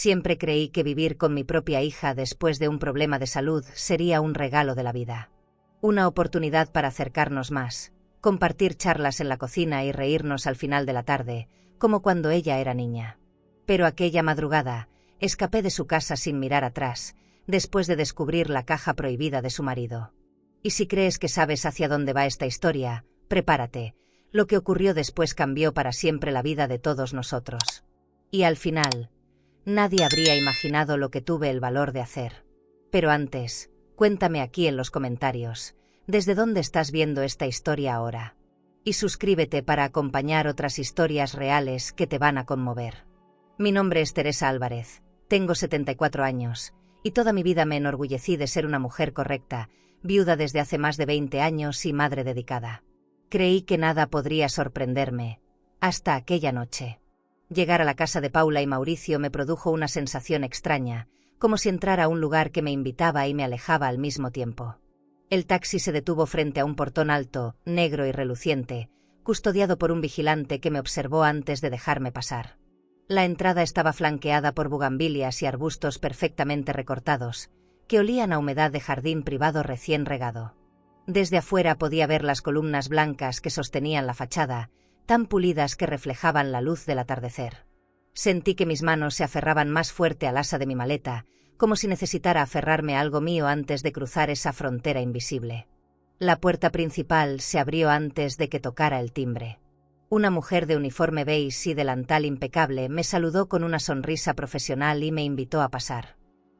Siempre creí que vivir con mi propia hija después de un problema de salud sería un regalo de la vida. Una oportunidad para acercarnos más, compartir charlas en la cocina y reírnos al final de la tarde, como cuando ella era niña. Pero aquella madrugada, escapé de su casa sin mirar atrás, después de descubrir la caja prohibida de su marido. Y si crees que sabes hacia dónde va esta historia, prepárate. Lo que ocurrió después cambió para siempre la vida de todos nosotros. Y al final, nadie habría imaginado lo que tuve el valor de hacer. Pero antes, cuéntame aquí en los comentarios, ¿desde dónde estás viendo esta historia ahora? Y suscríbete para acompañar otras historias reales que te van a conmover. Mi nombre es Teresa Álvarez, tengo 74 años, y toda mi vida me enorgullecí de ser una mujer correcta, viuda desde hace más de 20 años y madre dedicada. Creí que nada podría sorprenderme, hasta aquella noche. Llegar a la casa de Paula y Mauricio me produjo una sensación extraña, como si entrara a un lugar que me invitaba y me alejaba al mismo tiempo. El taxi se detuvo frente a un portón alto, negro y reluciente, custodiado por un vigilante que me observó antes de dejarme pasar. La entrada estaba flanqueada por bugambilias y arbustos perfectamente recortados, que olían a humedad de jardín privado recién regado. Desde afuera podía ver las columnas blancas que sostenían la fachada, tan pulidas que reflejaban la luz del atardecer. Sentí que mis manos se aferraban más fuerte al asa de mi maleta, como si necesitara aferrarme a algo mío antes de cruzar esa frontera invisible. La puerta principal se abrió antes de que tocara el timbre. Una mujer de uniforme beige y delantal impecable me saludó con una sonrisa profesional y me invitó a pasar.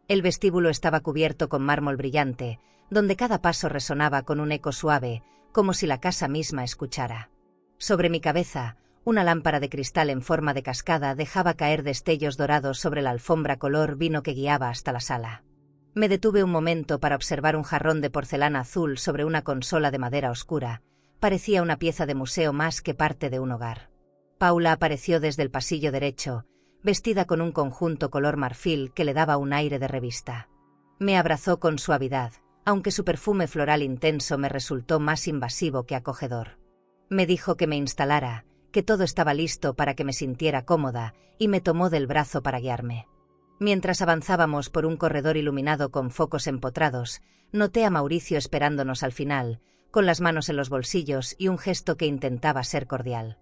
El vestíbulo estaba cubierto con mármol brillante, donde cada paso resonaba con un eco suave, como si la casa misma escuchara. Sobre mi cabeza, una lámpara de cristal en forma de cascada dejaba caer destellos dorados sobre la alfombra color vino que guiaba hasta la sala. Me detuve un momento para observar un jarrón de porcelana azul sobre una consola de madera oscura. Parecía una pieza de museo más que parte de un hogar. Paula apareció desde el pasillo derecho, vestida con un conjunto color marfil que le daba un aire de revista. Me abrazó con suavidad, aunque su perfume floral intenso me resultó más invasivo que acogedor. Me dijo que me instalara, que todo estaba listo para que me sintiera cómoda, y me tomó del brazo para guiarme. Mientras avanzábamos por un corredor iluminado con focos empotrados, noté a Mauricio esperándonos al final, con las manos en los bolsillos y un gesto que intentaba ser cordial.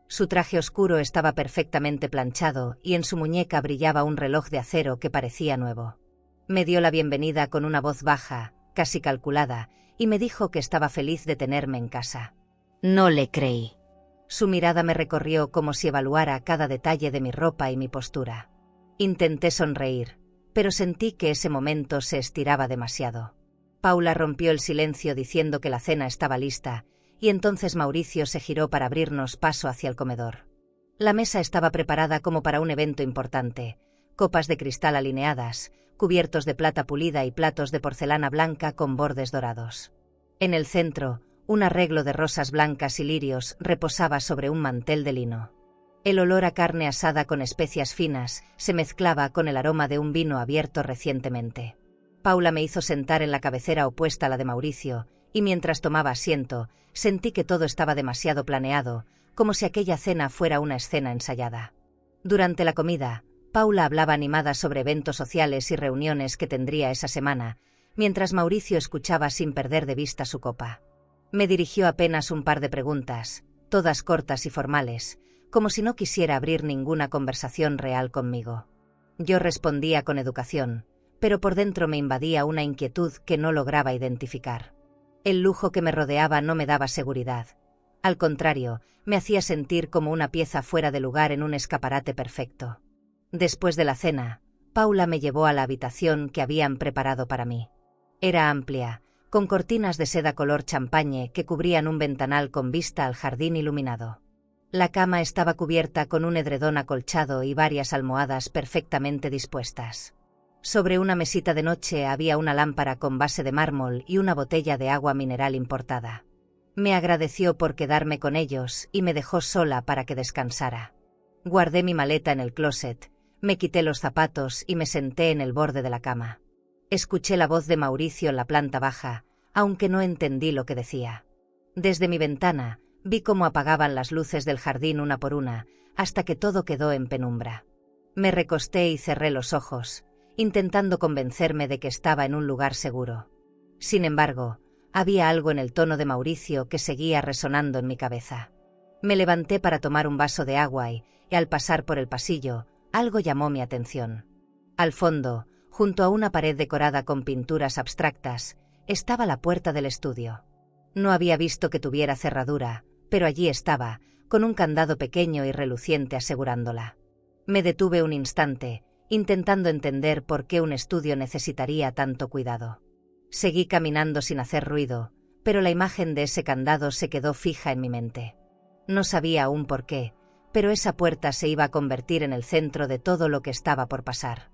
Su traje oscuro estaba perfectamente planchado y en su muñeca brillaba un reloj de acero que parecía nuevo. Me dio la bienvenida con una voz baja, casi calculada, y me dijo que estaba feliz de tenerme en casa. No le creí. Su mirada me recorrió como si evaluara cada detalle de mi ropa y mi postura. Intenté sonreír, pero sentí que ese momento se estiraba demasiado. Paula rompió el silencio diciendo que la cena estaba lista, y entonces Mauricio se giró para abrirnos paso hacia el comedor. La mesa estaba preparada como para un evento importante, copas de cristal alineadas, cubiertos de plata pulida y platos de porcelana blanca con bordes dorados. En el centro, un arreglo de rosas blancas y lirios reposaba sobre un mantel de lino. El olor a carne asada con especias finas se mezclaba con el aroma de un vino abierto recientemente. Paula me hizo sentar en la cabecera opuesta a la de Mauricio, y mientras tomaba asiento, sentí que todo estaba demasiado planeado, como si aquella cena fuera una escena ensayada. Durante la comida, Paula hablaba animada sobre eventos sociales y reuniones que tendría esa semana, mientras Mauricio escuchaba sin perder de vista su copa. Me dirigió apenas un par de preguntas, todas cortas y formales, como si no quisiera abrir ninguna conversación real conmigo. Yo respondía con educación, pero por dentro me invadía una inquietud que no lograba identificar. El lujo que me rodeaba no me daba seguridad. Al contrario, me hacía sentir como una pieza fuera de lugar en un escaparate perfecto. Después de la cena, Paula me llevó a la habitación que habían preparado para mí. Era amplia, con cortinas de seda color champañe que cubrían un ventanal con vista al jardín iluminado. La cama estaba cubierta con un edredón acolchado y varias almohadas perfectamente dispuestas. Sobre una mesita de noche había una lámpara con base de mármol y una botella de agua mineral importada. Me agradeció por quedarme con ellos y me dejó sola para que descansara. Guardé mi maleta en el closet, me quité los zapatos y me senté en el borde de la cama. Escuché la voz de Mauricio en la planta baja, aunque no entendí lo que decía. Desde mi ventana, vi cómo apagaban las luces del jardín una por una, hasta que todo quedó en penumbra. Me recosté y cerré los ojos, intentando convencerme de que estaba en un lugar seguro. Sin embargo, había algo en el tono de Mauricio que seguía resonando en mi cabeza. Me levanté para tomar un vaso de agua y al pasar por el pasillo, algo llamó mi atención. Al fondo, junto a una pared decorada con pinturas abstractas, estaba la puerta del estudio. No había visto que tuviera cerradura, pero allí estaba, con un candado pequeño y reluciente asegurándola. Me detuve un instante, intentando entender por qué un estudio necesitaría tanto cuidado. Seguí caminando sin hacer ruido, pero la imagen de ese candado se quedó fija en mi mente. No sabía aún por qué, pero esa puerta se iba a convertir en el centro de todo lo que estaba por pasar.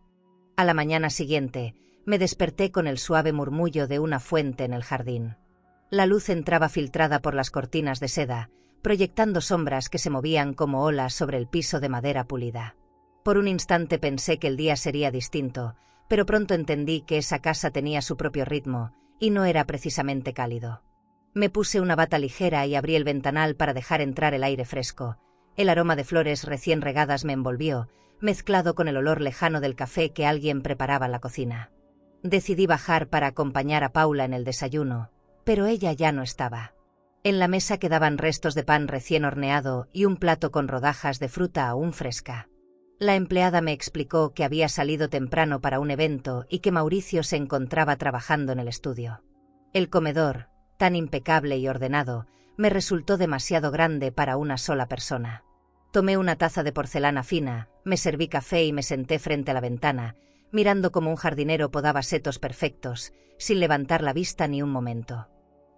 A la mañana siguiente, me desperté con el suave murmullo de una fuente en el jardín. La luz entraba filtrada por las cortinas de seda, proyectando sombras que se movían como olas sobre el piso de madera pulida. Por un instante pensé que el día sería distinto, pero pronto entendí que esa casa tenía su propio ritmo, y no era precisamente cálido. Me puse una bata ligera y abrí el ventanal para dejar entrar el aire fresco. El aroma de flores recién regadas me envolvió, mezclado con el olor lejano del café que alguien preparaba en la cocina. Decidí bajar para acompañar a Paula en el desayuno, pero ella ya no estaba. En la mesa quedaban restos de pan recién horneado y un plato con rodajas de fruta aún fresca. La empleada me explicó que había salido temprano para un evento y que Mauricio se encontraba trabajando en el estudio. El comedor, tan impecable y ordenado, me resultó demasiado grande para una sola persona. Tomé una taza de porcelana fina, me serví café y me senté frente a la ventana, mirando como un jardinero podaba setos perfectos, sin levantar la vista ni un momento.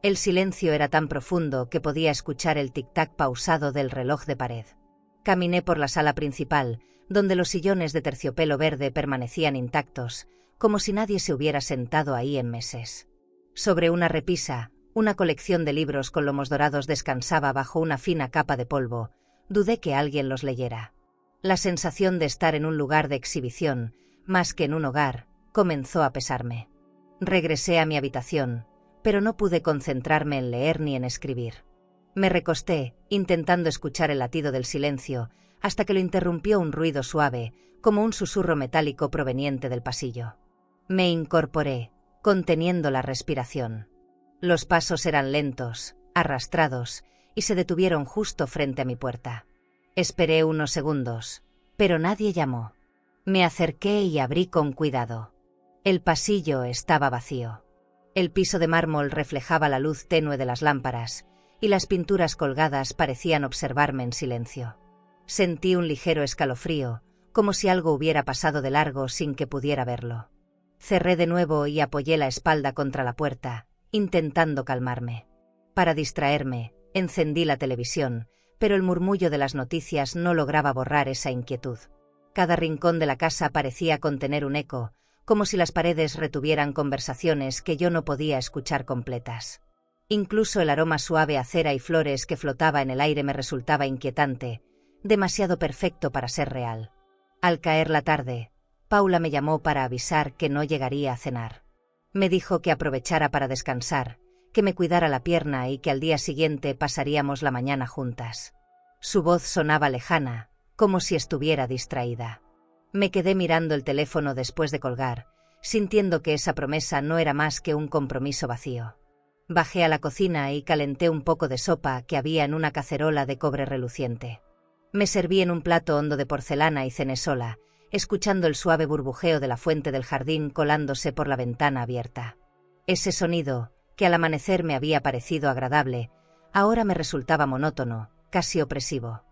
El silencio era tan profundo que podía escuchar el tic-tac pausado del reloj de pared. Caminé por la sala principal, donde los sillones de terciopelo verde permanecían intactos, como si nadie se hubiera sentado ahí en meses. Sobre una repisa, una colección de libros con lomos dorados descansaba bajo una fina capa de polvo. Dudé que alguien los leyera. La sensación de estar en un lugar de exhibición, más que en un hogar, comenzó a pesarme. Regresé a mi habitación, pero no pude concentrarme en leer ni en escribir. Me recosté, intentando escuchar el latido del silencio, hasta que lo interrumpió un ruido suave, como un susurro metálico proveniente del pasillo. Me incorporé, conteniendo la respiración. Los pasos eran lentos, arrastrados, y se detuvieron justo frente a mi puerta. Esperé unos segundos, pero nadie llamó. Me acerqué y abrí con cuidado. El pasillo estaba vacío. El piso de mármol reflejaba la luz tenue de las lámparas, y las pinturas colgadas parecían observarme en silencio. Sentí un ligero escalofrío, como si algo hubiera pasado de largo sin que pudiera verlo. Cerré de nuevo y apoyé la espalda contra la puerta, intentando calmarme. Para distraerme, encendí la televisión, pero el murmullo de las noticias no lograba borrar esa inquietud. Cada rincón de la casa parecía contener un eco, como si las paredes retuvieran conversaciones que yo no podía escuchar completas. Incluso el aroma suave a cera y flores que flotaba en el aire me resultaba inquietante, demasiado perfecto para ser real. Al caer la tarde, Paula me llamó para avisar que no llegaría a cenar. Me dijo que aprovechara para descansar, que me cuidara la pierna y que al día siguiente pasaríamos la mañana juntas. Su voz sonaba lejana, como si estuviera distraída. Me quedé mirando el teléfono después de colgar, sintiendo que esa promesa no era más que un compromiso vacío. Bajé a la cocina y calenté un poco de sopa que había en una cacerola de cobre reluciente. Me serví en un plato hondo de porcelana y cené sola, escuchando el suave burbujeo de la fuente del jardín colándose por la ventana abierta. Ese sonido, que al amanecer me había parecido agradable, ahora me resultaba monótono, casi opresivo.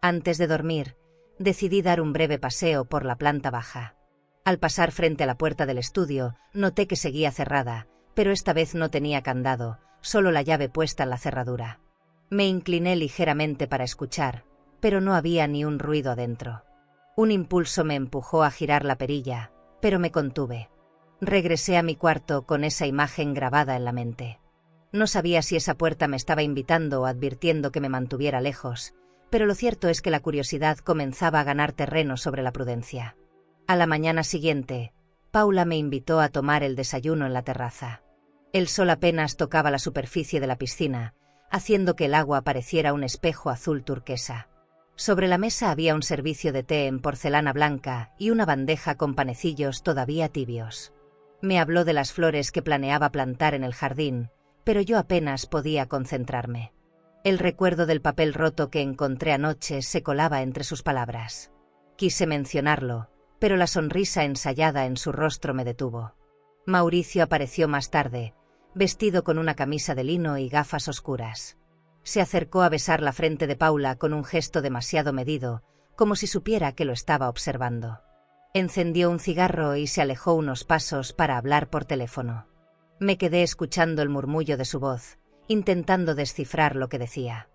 Antes de dormir, decidí dar un breve paseo por la planta baja. Al pasar frente a la puerta del estudio, noté que seguía cerrada, pero esta vez no tenía candado, solo la llave puesta en la cerradura. Me incliné ligeramente para escuchar, pero no había ni un ruido adentro. Un impulso me empujó a girar la perilla, pero me contuve. Regresé a mi cuarto con esa imagen grabada en la mente. No sabía si esa puerta me estaba invitando o advirtiendo que me mantuviera lejos, pero lo cierto es que la curiosidad comenzaba a ganar terreno sobre la prudencia. A la mañana siguiente, Paula me invitó a tomar el desayuno en la terraza. El sol apenas tocaba la superficie de la piscina, haciendo que el agua pareciera un espejo azul turquesa. Sobre la mesa había un servicio de té en porcelana blanca y una bandeja con panecillos todavía tibios. Me habló de las flores que planeaba plantar en el jardín, pero yo apenas podía concentrarme. El recuerdo del papel roto que encontré anoche se colaba entre sus palabras. Quise mencionarlo, pero la sonrisa ensayada en su rostro me detuvo. Mauricio apareció más tarde, vestido con una camisa de lino y gafas oscuras. Se acercó a besar la frente de Paula con un gesto demasiado medido, como si supiera que lo estaba observando. Encendió un cigarro y se alejó unos pasos para hablar por teléfono. Me quedé escuchando el murmullo de su voz, intentando descifrar lo que decía.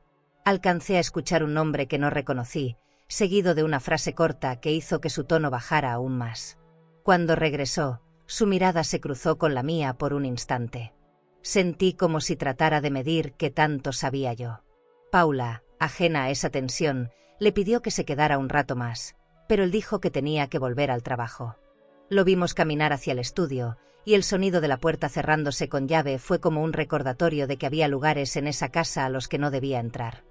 Alcancé a escuchar un nombre que no reconocí, seguido de una frase corta que hizo que su tono bajara aún más. Cuando regresó, su mirada se cruzó con la mía por un instante. Sentí como si tratara de medir qué tanto sabía yo. Paula, ajena a esa tensión, le pidió que se quedara un rato más, pero él dijo que tenía que volver al trabajo. Lo vimos caminar hacia el estudio, y el sonido de la puerta cerrándose con llave fue como un recordatorio de que había lugares en esa casa a los que no debía entrar.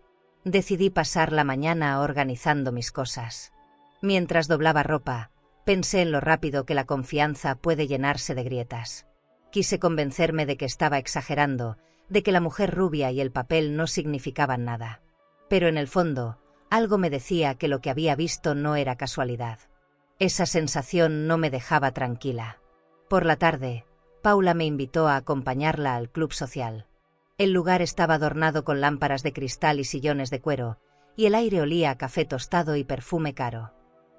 Decidí pasar la mañana organizando mis cosas. Mientras doblaba ropa, pensé en lo rápido que la confianza puede llenarse de grietas. Quise convencerme de que estaba exagerando, de que la mujer rubia y el papel no significaban nada. Pero en el fondo, algo me decía que lo que había visto no era casualidad. Esa sensación no me dejaba tranquila. Por la tarde, Paula me invitó a acompañarla al club social. El lugar estaba adornado con lámparas de cristal y sillones de cuero, y el aire olía a café tostado y perfume caro.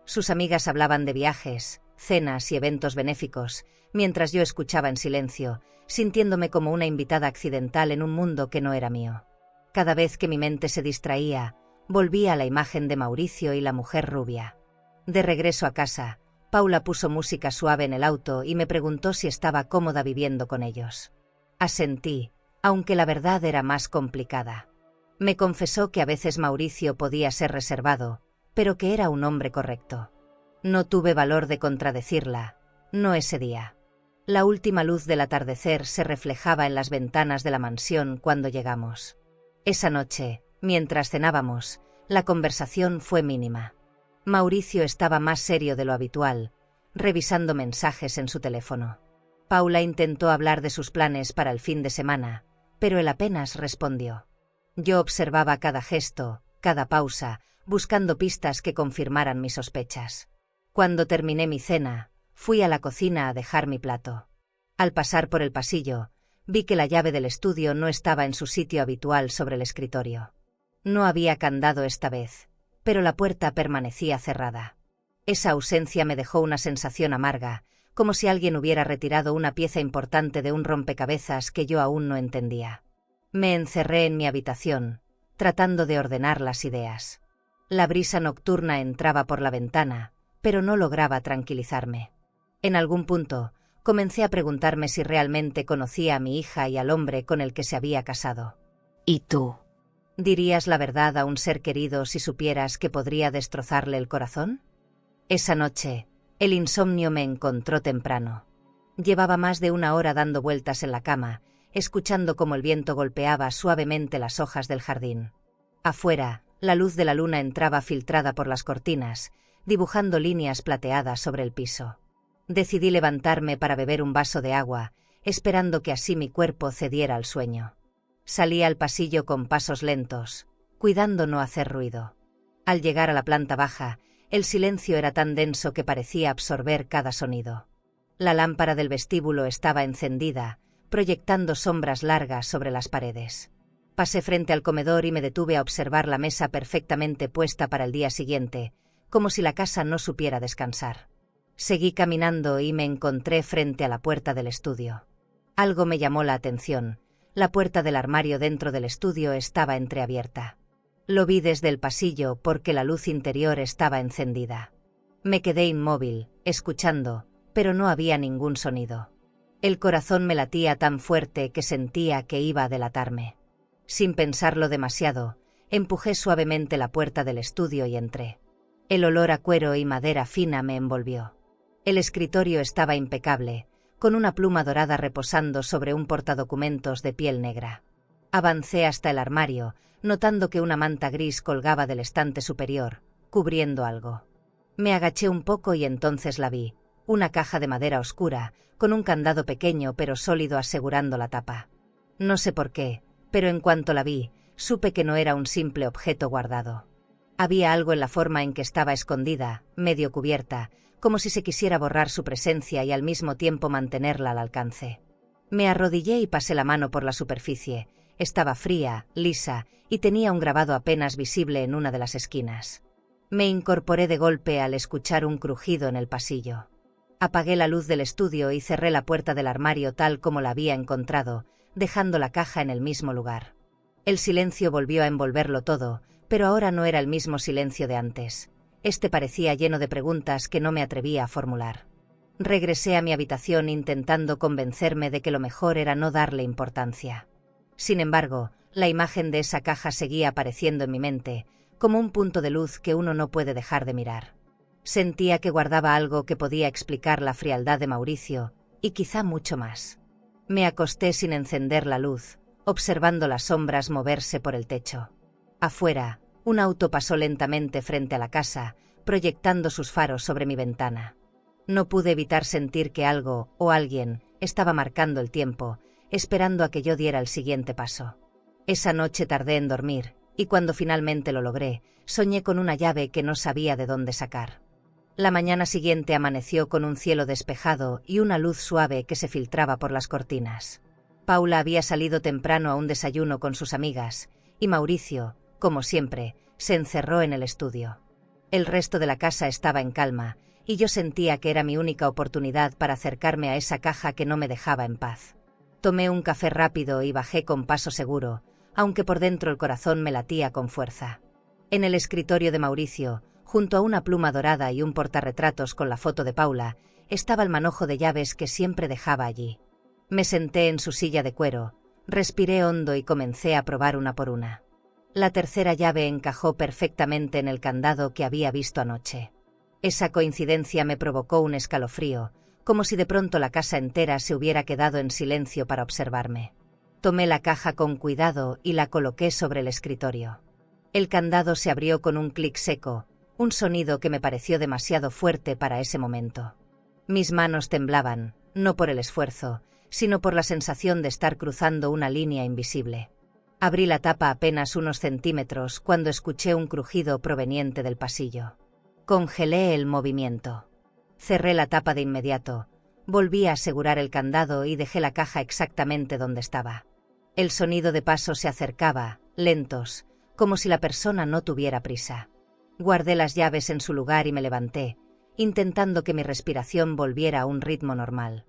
Sus amigas hablaban de viajes, cenas y eventos benéficos, mientras yo escuchaba en silencio, sintiéndome como una invitada accidental en un mundo que no era mío. Cada vez que mi mente se distraía, volvía a la imagen de Mauricio y la mujer rubia. De regreso a casa, Paula puso música suave en el auto y me preguntó si estaba cómoda viviendo con ellos. Asentí, aunque la verdad era más complicada. Me confesó que a veces Mauricio podía ser reservado, pero que era un hombre correcto. No tuve valor de contradecirla, no ese día. La última luz del atardecer se reflejaba en las ventanas de la mansión cuando llegamos. Esa noche, mientras cenábamos, la conversación fue mínima. Mauricio estaba más serio de lo habitual, revisando mensajes en su teléfono. Paula intentó hablar de sus planes para el fin de semana, pero él apenas respondió. Yo observaba cada gesto, cada pausa, buscando pistas que confirmaran mis sospechas. Cuando terminé mi cena, fui a la cocina a dejar mi plato. Al pasar por el pasillo, vi que la llave del estudio no estaba en su sitio habitual sobre el escritorio. No había candado esta vez, pero la puerta permanecía cerrada. Esa ausencia me dejó una sensación amarga, como si alguien hubiera retirado una pieza importante de un rompecabezas que yo aún no entendía. Me encerré en mi habitación, tratando de ordenar las ideas. La brisa nocturna entraba por la ventana, pero no lograba tranquilizarme. En algún punto, comencé a preguntarme si realmente conocía a mi hija y al hombre con el que se había casado. ¿Y tú? ¿Dirías la verdad a un ser querido si supieras que podría destrozarle el corazón? Esa noche, el insomnio me encontró temprano. Llevaba más de una hora dando vueltas en la cama, escuchando cómo el viento golpeaba suavemente las hojas del jardín. Afuera, la luz de la luna entraba filtrada por las cortinas, dibujando líneas plateadas sobre el piso. Decidí levantarme para beber un vaso de agua, esperando que así mi cuerpo cediera al sueño. Salí al pasillo con pasos lentos, cuidando no hacer ruido. Al llegar a la planta baja, el silencio era tan denso que parecía absorber cada sonido. La lámpara del vestíbulo estaba encendida, proyectando sombras largas sobre las paredes. Pasé frente al comedor y me detuve a observar la mesa perfectamente puesta para el día siguiente, como si la casa no supiera descansar. Seguí caminando y me encontré frente a la puerta del estudio. Algo me llamó la atención. La puerta del armario dentro del estudio estaba entreabierta. Lo vi desde el pasillo porque la luz interior estaba encendida. Me quedé inmóvil, escuchando, pero no había ningún sonido. El corazón me latía tan fuerte que sentía que iba a delatarme. Sin pensarlo demasiado, empujé suavemente la puerta del estudio y entré. El olor a cuero y madera fina me envolvió. El escritorio estaba impecable, con una pluma dorada reposando sobre un portadocumentos de piel negra. Avancé hasta el armario, notando que una manta gris colgaba del estante superior, cubriendo algo. Me agaché un poco y entonces la vi, una caja de madera oscura, con un candado pequeño pero sólido asegurando la tapa. No sé por qué, pero en cuanto la vi, supe que no era un simple objeto guardado. Había algo en la forma en que estaba escondida, medio cubierta, como si se quisiera borrar su presencia y al mismo tiempo mantenerla al alcance. Me arrodillé y pasé la mano por la superficie. Estaba fría, lisa, y tenía un grabado apenas visible en una de las esquinas. Me incorporé de golpe al escuchar un crujido en el pasillo. Apagué la luz del estudio y cerré la puerta del armario tal como la había encontrado, dejando la caja en el mismo lugar. El silencio volvió a envolverlo todo, pero ahora no era el mismo silencio de antes. Este parecía lleno de preguntas que no me atrevía a formular. Regresé a mi habitación intentando convencerme de que lo mejor era no darle importancia. Sin embargo, la imagen de esa caja seguía apareciendo en mi mente, como un punto de luz que uno no puede dejar de mirar. Sentía que guardaba algo que podía explicar la frialdad de Mauricio, y quizá mucho más. Me acosté sin encender la luz, observando las sombras moverse por el techo. Afuera, un auto pasó lentamente frente a la casa, proyectando sus faros sobre mi ventana. No pude evitar sentir que algo, o alguien, estaba marcando el tiempo, esperando a que yo diera el siguiente paso. Esa noche tardé en dormir, y cuando finalmente lo logré, soñé con una llave que no sabía de dónde sacar. La mañana siguiente amaneció con un cielo despejado y una luz suave que se filtraba por las cortinas. Paula había salido temprano a un desayuno con sus amigas, y Mauricio, como siempre, se encerró en el estudio. El resto de la casa estaba en calma, y yo sentía que era mi única oportunidad para acercarme a esa caja que no me dejaba en paz. Tomé un café rápido y bajé con paso seguro, aunque por dentro el corazón me latía con fuerza. En el escritorio de Mauricio, junto a una pluma dorada y un portarretratos con la foto de Paula, estaba el manojo de llaves que siempre dejaba allí. Me senté en su silla de cuero, respiré hondo y comencé a probar una por una. La tercera llave encajó perfectamente en el candado que había visto anoche. Esa coincidencia me provocó un escalofrío, como si de pronto la casa entera se hubiera quedado en silencio para observarme. Tomé la caja con cuidado y la coloqué sobre el escritorio. El candado se abrió con un clic seco, un sonido que me pareció demasiado fuerte para ese momento. Mis manos temblaban, no por el esfuerzo, sino por la sensación de estar cruzando una línea invisible. Abrí la tapa apenas unos centímetros cuando escuché un crujido proveniente del pasillo. Congelé el movimiento. Cerré la tapa de inmediato, volví a asegurar el candado y dejé la caja exactamente donde estaba. El sonido de pasos se acercaba, lentos, como si la persona no tuviera prisa. Guardé las llaves en su lugar y me levanté, intentando que mi respiración volviera a un ritmo normal.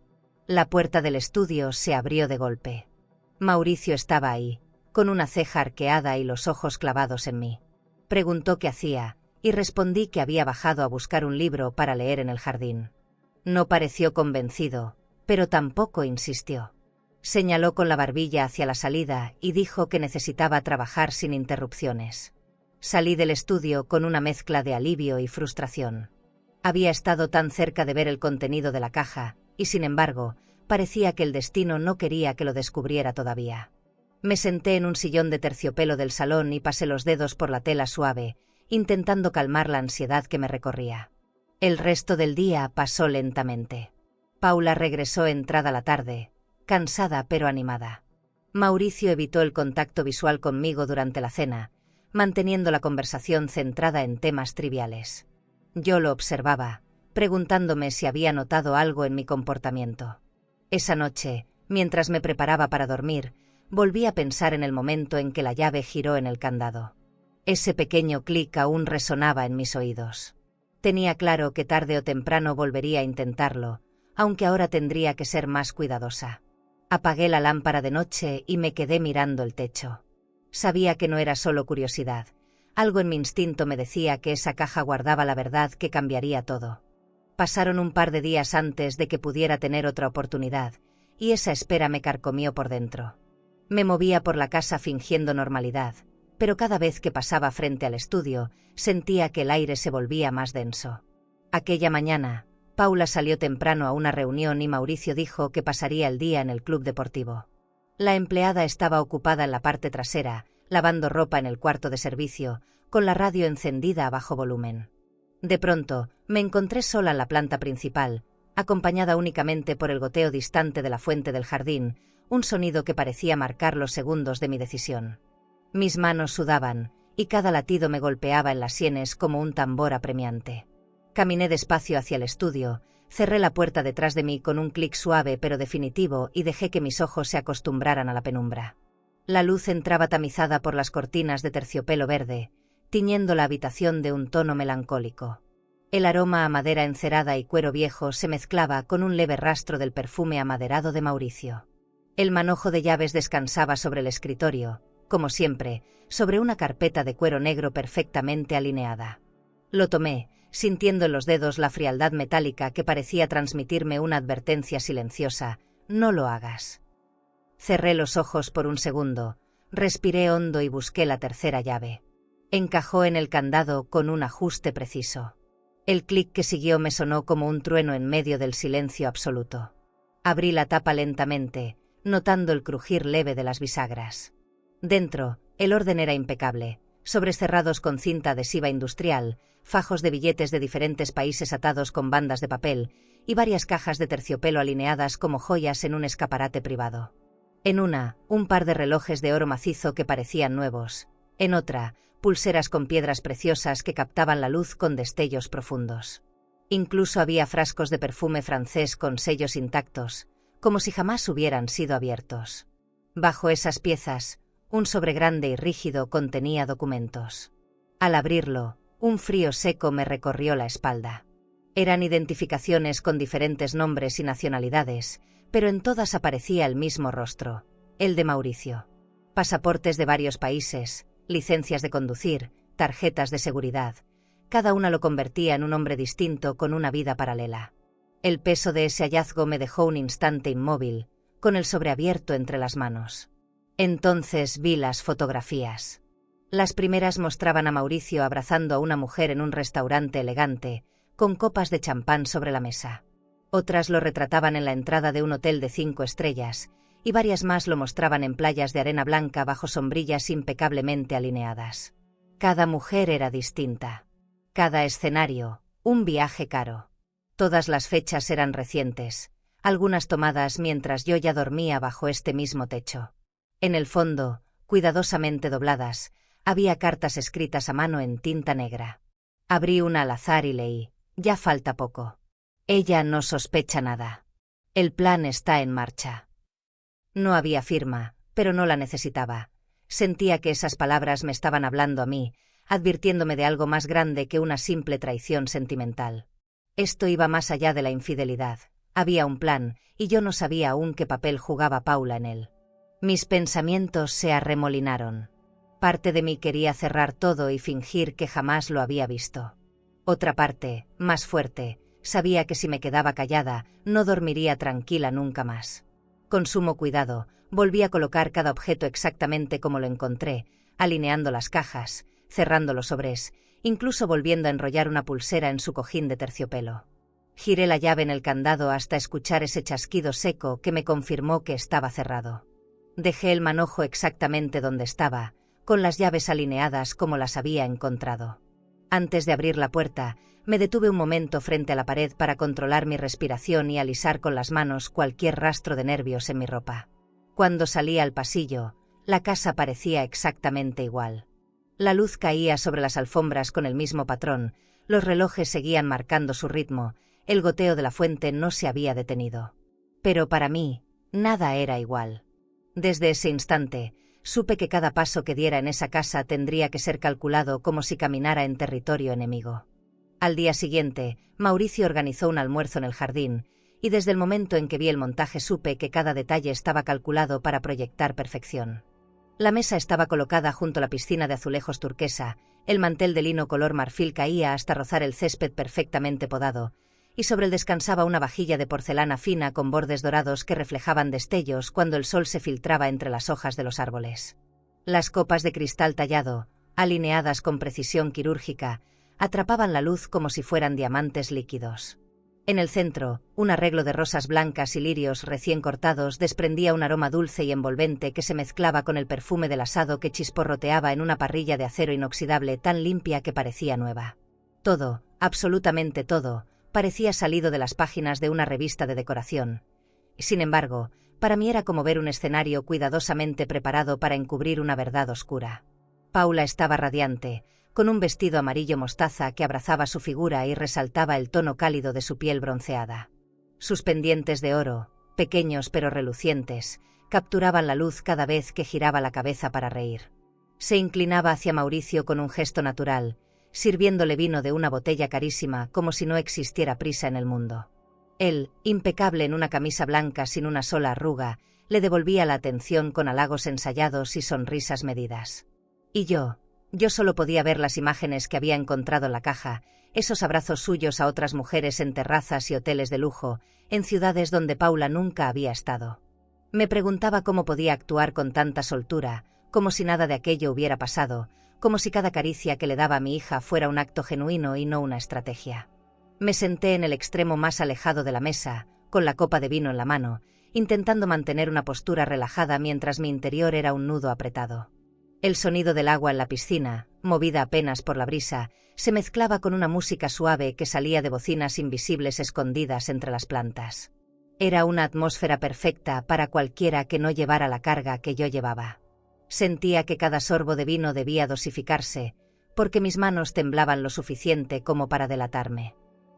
La puerta del estudio se abrió de golpe. Mauricio estaba ahí, con una ceja arqueada y los ojos clavados en mí. Preguntó qué hacía, y respondí que había bajado a buscar un libro para leer en el jardín. No pareció convencido, pero tampoco insistió. Señaló con la barbilla hacia la salida y dijo que necesitaba trabajar sin interrupciones. Salí del estudio con una mezcla de alivio y frustración. Había estado tan cerca de ver el contenido de la caja, y sin embargo, parecía que el destino no quería que lo descubriera todavía. Me senté en un sillón de terciopelo del salón y pasé los dedos por la tela suave, intentando calmar la ansiedad que me recorría. El resto del día pasó lentamente. Paula regresó entrada la tarde, cansada pero animada. Mauricio evitó el contacto visual conmigo durante la cena, manteniendo la conversación centrada en temas triviales. Yo lo observaba, preguntándome si había notado algo en mi comportamiento. Esa noche, mientras me preparaba para dormir, volví a pensar en el momento en que la llave giró en el candado. Ese pequeño clic aún resonaba en mis oídos. Tenía claro que tarde o temprano volvería a intentarlo, aunque ahora tendría que ser más cuidadosa. Apagué la lámpara de noche y me quedé mirando el techo. Sabía que no era solo curiosidad. Algo en mi instinto me decía que esa caja guardaba la verdad que cambiaría todo. Pasaron un par de días antes de que pudiera tener otra oportunidad, y esa espera me carcomió por dentro. Me movía por la casa fingiendo normalidad, pero cada vez que pasaba frente al estudio, sentía que el aire se volvía más denso. Aquella mañana, Paula salió temprano a una reunión y Mauricio dijo que pasaría el día en el club deportivo. La empleada estaba ocupada en la parte trasera, lavando ropa en el cuarto de servicio, con la radio encendida a bajo volumen. De pronto, me encontré sola en la planta principal, acompañada únicamente por el goteo distante de la fuente del jardín, un sonido que parecía marcar los segundos de mi decisión. Mis manos sudaban, y cada latido me golpeaba en las sienes como un tambor apremiante. Caminé despacio hacia el estudio, cerré la puerta detrás de mí con un clic suave pero definitivo y dejé que mis ojos se acostumbraran a la penumbra. La luz entraba tamizada por las cortinas de terciopelo verde, tiñendo la habitación de un tono melancólico. El aroma a madera encerada y cuero viejo se mezclaba con un leve rastro del perfume amaderado de Mauricio. El manojo de llaves descansaba sobre el escritorio, como siempre, sobre una carpeta de cuero negro perfectamente alineada. Lo tomé, sintiendo en los dedos la frialdad metálica que parecía transmitirme una advertencia silenciosa: no lo hagas. Cerré los ojos por un segundo, respiré hondo y busqué la tercera llave. Encajó en el candado con un ajuste preciso. El clic que siguió me sonó como un trueno en medio del silencio absoluto. Abrí la tapa lentamente, notando el crujir leve de las bisagras. Dentro, el orden era impecable, sobres cerrados con cinta adhesiva industrial, fajos de billetes de diferentes países atados con bandas de papel, y varias cajas de terciopelo alineadas como joyas en un escaparate privado. En una, un par de relojes de oro macizo que parecían nuevos. En otra, pulseras con piedras preciosas que captaban la luz con destellos profundos. Incluso había frascos de perfume francés con sellos intactos, como si jamás hubieran sido abiertos. Bajo esas piezas, un sobre grande y rígido contenía documentos. Al abrirlo, un frío seco me recorrió la espalda. Eran identificaciones con diferentes nombres y nacionalidades, pero en todas aparecía el mismo rostro, el de Mauricio. Pasaportes de varios países, licencias de conducir, tarjetas de seguridad. Cada una lo convertía en un hombre distinto con una vida paralela. El peso de ese hallazgo me dejó un instante inmóvil, con el sobre abierto entre las manos. Entonces vi las fotografías. Las primeras mostraban a Mauricio abrazando a una mujer en un restaurante elegante, con copas de champán sobre la mesa. Otras lo retrataban en la entrada de un hotel de 5 estrellas, y varias más lo mostraban en playas de arena blanca bajo sombrillas impecablemente alineadas. Cada mujer era distinta. Cada escenario, un viaje caro. Todas las fechas eran recientes, algunas tomadas mientras yo ya dormía bajo este mismo techo. En el fondo, cuidadosamente dobladas, había cartas escritas a mano en tinta negra. Abrí una al azar y leí: ya falta poco. Ella no sospecha nada. El plan está en marcha. No había firma, pero no la necesitaba. Sentía que esas palabras me estaban hablando a mí, advirtiéndome de algo más grande que una simple traición sentimental. Esto iba más allá de la infidelidad. Había un plan, y yo no sabía aún qué papel jugaba Paula en él. Mis pensamientos se arremolinaron. Parte de mí quería cerrar todo y fingir que jamás lo había visto. Otra parte, más fuerte, sabía que si me quedaba callada, no dormiría tranquila nunca más. Con sumo cuidado, volví a colocar cada objeto exactamente como lo encontré, alineando las cajas, cerrando los sobres, incluso volviendo a enrollar una pulsera en su cojín de terciopelo. Giré la llave en el candado hasta escuchar ese chasquido seco que me confirmó que estaba cerrado. Dejé el manojo exactamente donde estaba, con las llaves alineadas como las había encontrado. Antes de abrir la puerta, me detuve un momento frente a la pared para controlar mi respiración y alisar con las manos cualquier rastro de nervios en mi ropa. Cuando salí al pasillo, la casa parecía exactamente igual. La luz caía sobre las alfombras con el mismo patrón, los relojes seguían marcando su ritmo, el goteo de la fuente no se había detenido. Pero para mí, nada era igual. Desde ese instante, supe que cada paso que diera en esa casa tendría que ser calculado como si caminara en territorio enemigo. Al día siguiente, Mauricio organizó un almuerzo en el jardín, y desde el momento en que vi el montaje supe que cada detalle estaba calculado para proyectar perfección. La mesa estaba colocada junto a la piscina de azulejos turquesa, el mantel de lino color marfil caía hasta rozar el césped perfectamente podado, y sobre él descansaba una vajilla de porcelana fina con bordes dorados que reflejaban destellos cuando el sol se filtraba entre las hojas de los árboles. Las copas de cristal tallado, alineadas con precisión quirúrgica, atrapaban la luz como si fueran diamantes líquidos. En el centro, un arreglo de rosas blancas y lirios recién cortados desprendía un aroma dulce y envolvente que se mezclaba con el perfume del asado que chisporroteaba en una parrilla de acero inoxidable tan limpia que parecía nueva. Todo, absolutamente todo, parecía salido de las páginas de una revista de decoración. Sin embargo, para mí era como ver un escenario cuidadosamente preparado para encubrir una verdad oscura. Paula estaba radiante, con un vestido amarillo mostaza que abrazaba su figura y resaltaba el tono cálido de su piel bronceada. Sus pendientes de oro, pequeños pero relucientes, capturaban la luz cada vez que giraba la cabeza para reír. Se inclinaba hacia Mauricio con un gesto natural, sirviéndole vino de una botella carísima como si no existiera prisa en el mundo. Él, impecable en una camisa blanca sin una sola arruga, le devolvía la atención con halagos ensayados y sonrisas medidas. Y yo solo podía ver las imágenes que había encontrado en la caja, esos abrazos suyos a otras mujeres en terrazas y hoteles de lujo, en ciudades donde Paula nunca había estado. Me preguntaba cómo podía actuar con tanta soltura, como si nada de aquello hubiera pasado, como si cada caricia que le daba a mi hija fuera un acto genuino y no una estrategia. Me senté en el extremo más alejado de la mesa, con la copa de vino en la mano, intentando mantener una postura relajada mientras mi interior era un nudo apretado. El sonido del agua en la piscina, movida apenas por la brisa, se mezclaba con una música suave que salía de bocinas invisibles escondidas entre las plantas. Era una atmósfera perfecta para cualquiera que no llevara la carga que yo llevaba. Sentía que cada sorbo de vino debía dosificarse, porque mis manos temblaban lo suficiente como para delatarme.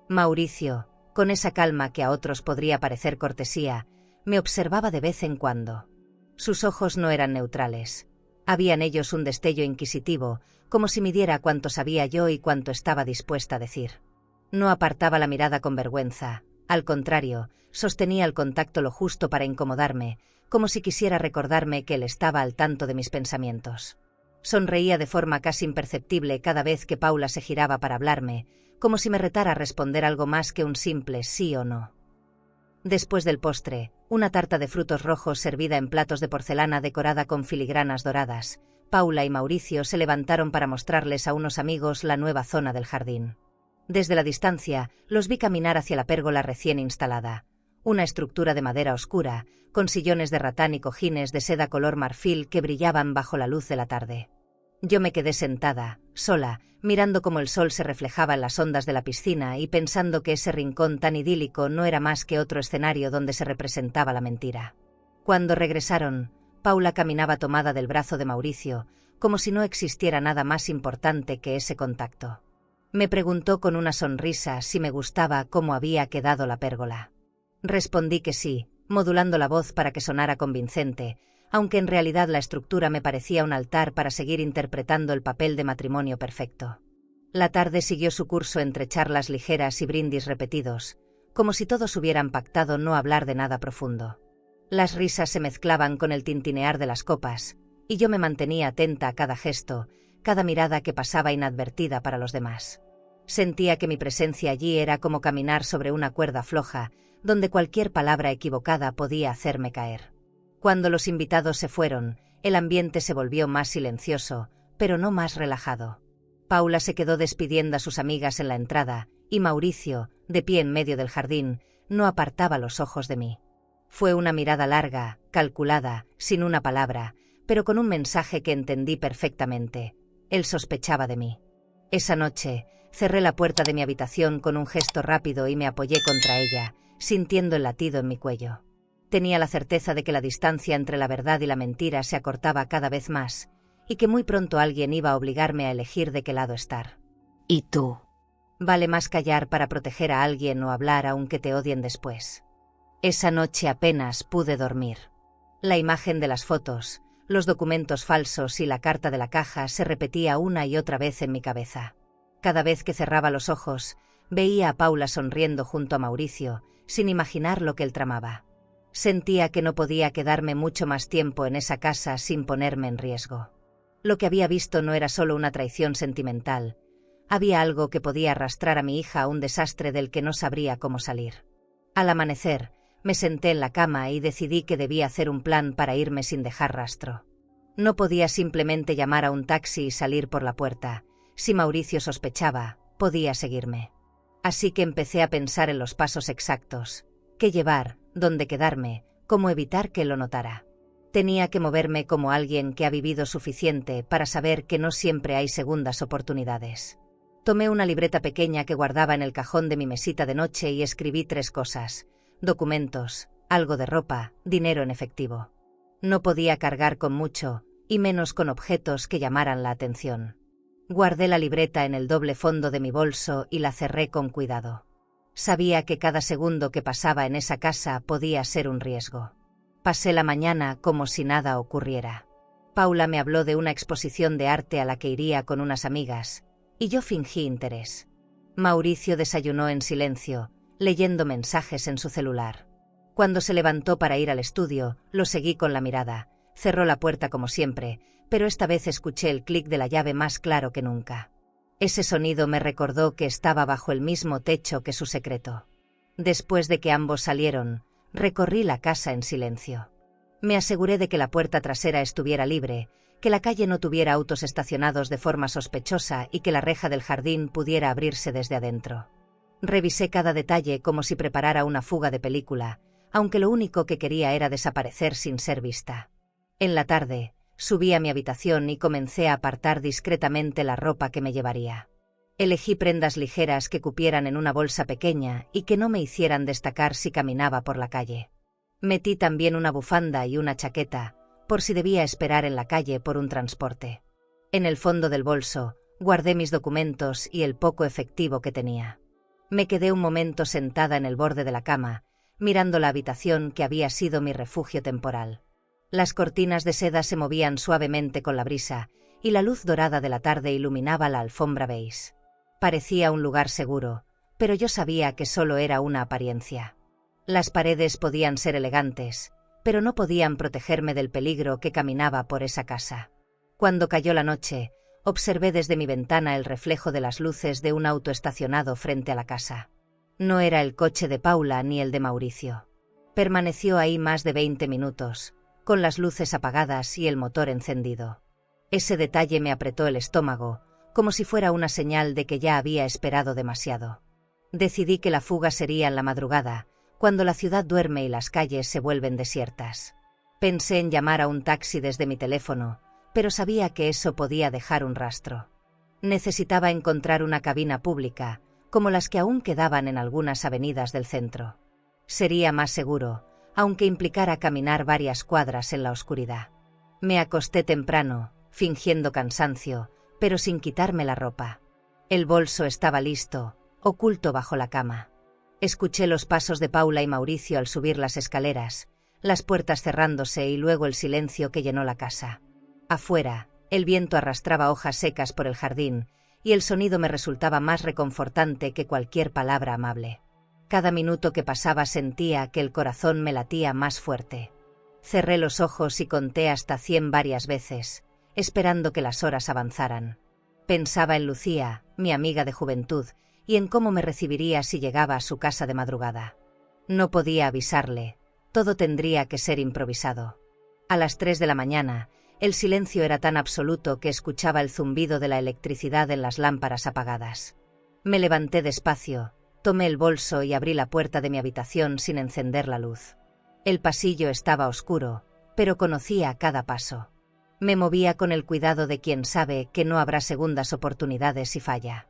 Mauricio, con esa calma que a otros podría parecer cortesía, me observaba de vez en cuando. Sus ojos no eran neutrales. Había en ellos un destello inquisitivo, como si midiera cuánto sabía yo y cuánto estaba dispuesta a decir. No apartaba la mirada con vergüenza, al contrario, sostenía el contacto lo justo para incomodarme, como si quisiera recordarme que él estaba al tanto de mis pensamientos. Sonreía de forma casi imperceptible cada vez que Paula se giraba para hablarme, como si me retara a responder algo más que un simple sí o no. Después del postre, una tarta de frutos rojos servida en platos de porcelana decorada con filigranas doradas, Paula y Mauricio se levantaron para mostrarles a unos amigos la nueva zona del jardín. Desde la distancia, los vi caminar hacia la pérgola recién instalada, una estructura de madera oscura, con sillones de ratán y cojines de seda color marfil que brillaban bajo la luz de la tarde. Yo me quedé sentada, sola, mirando cómo el sol se reflejaba en las ondas de la piscina y pensando que ese rincón tan idílico no era más que otro escenario donde se representaba la mentira. Cuando regresaron, Paula caminaba tomada del brazo de Mauricio, como si no existiera nada más importante que ese contacto. Me preguntó con una sonrisa si me gustaba cómo había quedado la pérgola. Respondí que sí, modulando la voz para que sonara convincente, aunque en realidad la estructura me parecía un altar para seguir interpretando el papel de matrimonio perfecto. La tarde siguió su curso entre charlas ligeras y brindis repetidos, como si todos hubieran pactado no hablar de nada profundo. Las risas se mezclaban con el tintinear de las copas, y yo me mantenía atenta a cada gesto, cada mirada que pasaba inadvertida para los demás. Sentía que mi presencia allí era como caminar sobre una cuerda floja, donde cualquier palabra equivocada podía hacerme caer. Cuando los invitados se fueron, el ambiente se volvió más silencioso, pero no más relajado. Paula se quedó despidiendo a sus amigas en la entrada, y Mauricio, de pie en medio del jardín, no apartaba los ojos de mí. Fue una mirada larga, calculada, sin una palabra, pero con un mensaje que entendí perfectamente. Él sospechaba de mí. Esa noche, cerré la puerta de mi habitación con un gesto rápido y me apoyé contra ella, sintiendo el latido en mi cuello. Tenía la certeza de que la distancia entre la verdad y la mentira se acortaba cada vez más, y que muy pronto alguien iba a obligarme a elegir de qué lado estar. ¿Y tú? Vale más callar para proteger a alguien o hablar aunque te odien después. Esa noche apenas pude dormir. La imagen de las fotos, los documentos falsos y la carta de la caja se repetía una y otra vez en mi cabeza. Cada vez que cerraba los ojos, veía a Paula sonriendo junto a Mauricio, sin imaginar lo que él tramaba. Sentía que no podía quedarme mucho más tiempo en esa casa sin ponerme en riesgo. Lo que había visto no era solo una traición sentimental. Había algo que podía arrastrar a mi hija a un desastre del que no sabría cómo salir. Al amanecer, me senté en la cama y decidí que debía hacer un plan para irme sin dejar rastro. No podía simplemente llamar a un taxi y salir por la puerta. Si Mauricio sospechaba, podía seguirme. Así que empecé a pensar en los pasos exactos. Qué llevar, dónde quedarme, cómo evitar que lo notara. Tenía que moverme como alguien que ha vivido suficiente para saber que no siempre hay segundas oportunidades. Tomé una libreta pequeña que guardaba en el cajón de mi mesita de noche y escribí 3 cosas: documentos, algo de ropa, dinero en efectivo. No podía cargar con mucho, y menos con objetos que llamaran la atención. Guardé la libreta en el doble fondo de mi bolso y la cerré con cuidado. Sabía que cada segundo que pasaba en esa casa podía ser un riesgo. Pasé la mañana como si nada ocurriera. Paula me habló de una exposición de arte a la que iría con unas amigas, y yo fingí interés. Mauricio desayunó en silencio, leyendo mensajes en su celular. Cuando se levantó para ir al estudio, lo seguí con la mirada. Cerró la puerta como siempre, pero esta vez escuché el clic de la llave más claro que nunca. Ese sonido me recordó que estaba bajo el mismo techo que su secreto. Después de que ambos salieron, recorrí la casa en silencio. Me aseguré de que la puerta trasera estuviera libre, que la calle no tuviera autos estacionados de forma sospechosa y que la reja del jardín pudiera abrirse desde adentro. Revisé cada detalle como si preparara una fuga de película, aunque lo único que quería era desaparecer sin ser vista. En la tarde, subí a mi habitación y comencé a apartar discretamente la ropa que me llevaría. Elegí prendas ligeras que cupieran en una bolsa pequeña y que no me hicieran destacar si caminaba por la calle. Metí también una bufanda y una chaqueta, por si debía esperar en la calle por un transporte. En el fondo del bolso, guardé mis documentos y el poco efectivo que tenía. Me quedé un momento sentada en el borde de la cama, mirando la habitación que había sido mi refugio temporal. Las cortinas de seda se movían suavemente con la brisa, y la luz dorada de la tarde iluminaba la alfombra beige. Parecía un lugar seguro, pero yo sabía que solo era una apariencia. Las paredes podían ser elegantes, pero no podían protegerme del peligro que caminaba por esa casa. Cuando cayó la noche, observé desde mi ventana el reflejo de las luces de un auto estacionado frente a la casa. No era el coche de Paula ni el de Mauricio. Permaneció ahí más de 20 minutos, con las luces apagadas y el motor encendido. Ese detalle me apretó el estómago, como si fuera una señal de que ya había esperado demasiado. Decidí que la fuga sería en la madrugada, cuando la ciudad duerme y las calles se vuelven desiertas. Pensé en llamar a un taxi desde mi teléfono, pero sabía que eso podía dejar un rastro. Necesitaba encontrar una cabina pública, como las que aún quedaban en algunas avenidas del centro. Sería más seguro, aunque implicara caminar varias cuadras en la oscuridad. Me acosté temprano, fingiendo cansancio, pero sin quitarme la ropa. El bolso estaba listo, oculto bajo la cama. Escuché los pasos de Paula y Mauricio al subir las escaleras, las puertas cerrándose y luego el silencio que llenó la casa. Afuera, el viento arrastraba hojas secas por el jardín, y el sonido me resultaba más reconfortante que cualquier palabra amable. Cada minuto que pasaba sentía que el corazón me latía más fuerte. Cerré los ojos y conté hasta 100 varias veces, esperando que las horas avanzaran. Pensaba en Lucía, mi amiga de juventud, y en cómo me recibiría si llegaba a su casa de madrugada. No podía avisarle, todo tendría que ser improvisado. A las 3 de la mañana, el silencio era tan absoluto que escuchaba el zumbido de la electricidad en las lámparas apagadas. Me levanté despacio, tomé el bolso y abrí la puerta de mi habitación sin encender la luz. El pasillo estaba oscuro, pero conocía cada paso. Me movía con el cuidado de quien sabe que no habrá segundas oportunidades si falla.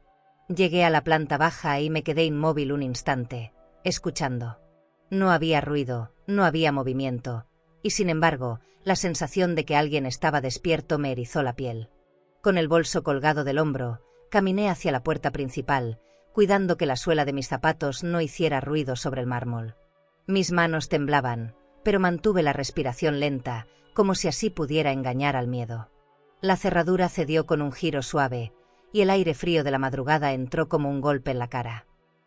Llegué a la planta baja y me quedé inmóvil un instante, escuchando. No había ruido, no había movimiento, y sin embargo, la sensación de que alguien estaba despierto me erizó la piel. Con el bolso colgado del hombro, caminé hacia la puerta principal, cuidando que la suela de mis zapatos no hiciera ruido sobre el mármol. Mis manos temblaban, pero mantuve la respiración lenta, como si así pudiera engañar al miedo. La cerradura cedió con un giro suave, y el aire frío de la madrugada entró como un golpe en la cara.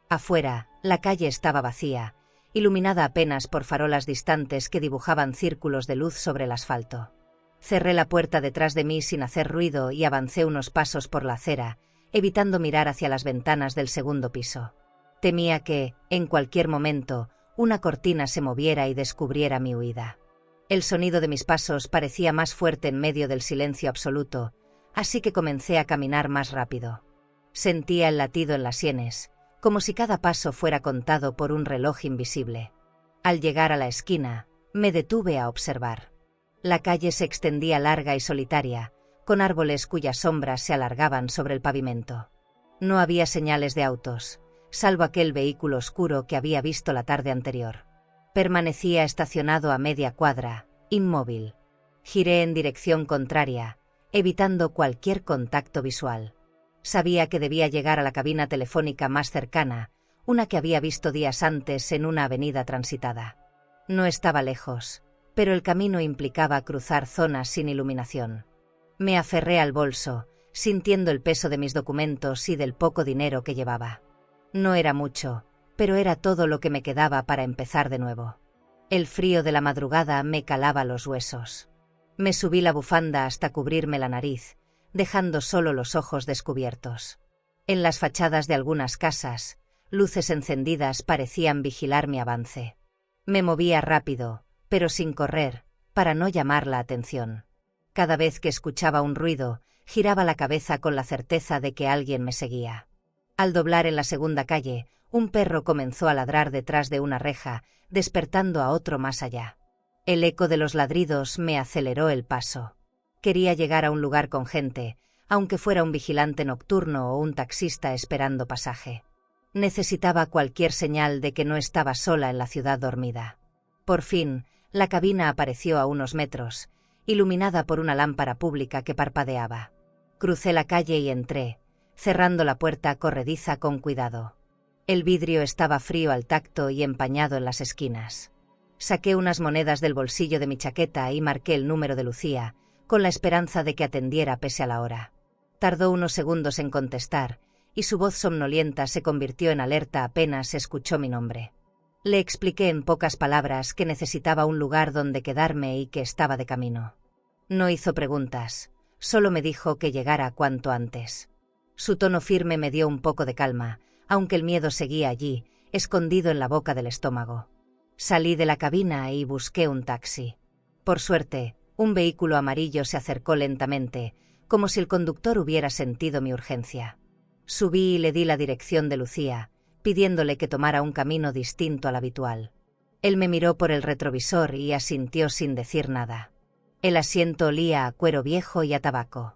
Afuera, la calle estaba vacía, iluminada apenas por farolas distantes que dibujaban círculos de luz sobre el asfalto. Cerré la puerta detrás de mí sin hacer ruido y avancé unos pasos por la acera, evitando mirar hacia las ventanas del segundo piso. Temía que, en cualquier momento, una cortina se moviera y descubriera mi huida. El sonido de mis pasos parecía más fuerte en medio del silencio absoluto, así que comencé a caminar más rápido. Sentía el latido en las sienes, como si cada paso fuera contado por un reloj invisible. Al llegar a la esquina, me detuve a observar. La calle se extendía larga y solitaria, con árboles cuyas sombras se alargaban sobre el pavimento. No había señales de autos, salvo aquel vehículo oscuro que había visto la tarde anterior. Permanecía estacionado a media cuadra, inmóvil. Giré en dirección contraria, evitando cualquier contacto visual. Sabía que debía llegar a la cabina telefónica más cercana, una que había visto días antes en una avenida transitada. No estaba lejos, pero el camino implicaba cruzar zonas sin iluminación. Me aferré al bolso, sintiendo el peso de mis documentos y del poco dinero que llevaba. No era mucho, pero era todo lo que me quedaba para empezar de nuevo. El frío de la madrugada me calaba los huesos. Me subí la bufanda hasta cubrirme la nariz, dejando solo los ojos descubiertos. En las fachadas de algunas casas, luces encendidas parecían vigilar mi avance. Me movía rápido, pero sin correr, para no llamar la atención. Cada vez que escuchaba un ruido, giraba la cabeza con la certeza de que alguien me seguía. Al doblar en la segunda calle, un perro comenzó a ladrar detrás de una reja, despertando a otro más allá. El eco de los ladridos me aceleró el paso. Quería llegar a un lugar con gente, aunque fuera un vigilante nocturno o un taxista esperando pasaje. Necesitaba cualquier señal de que no estaba sola en la ciudad dormida. Por fin, la cabina apareció a unos metros, iluminada por una lámpara pública que parpadeaba. Crucé la calle y entré, cerrando la puerta corrediza con cuidado. El vidrio estaba frío al tacto y empañado en las esquinas. Saqué unas monedas del bolsillo de mi chaqueta y marqué el número de Lucía, con la esperanza de que atendiera pese a la hora. Tardó unos segundos en contestar, y su voz somnolienta se convirtió en alerta apenas escuchó mi nombre. Le expliqué en pocas palabras que necesitaba un lugar donde quedarme y que estaba de camino. No hizo preguntas, solo me dijo que llegara cuanto antes. Su tono firme me dio un poco de calma, aunque el miedo seguía allí, escondido en la boca del estómago. Salí de la cabina y busqué un taxi. Por suerte, un vehículo amarillo se acercó lentamente, como si el conductor hubiera sentido mi urgencia. Subí y le di la dirección de Lucía, pidiéndole que tomara un camino distinto al habitual. Él me miró por el retrovisor y asintió sin decir nada. El asiento olía a cuero viejo y a tabaco.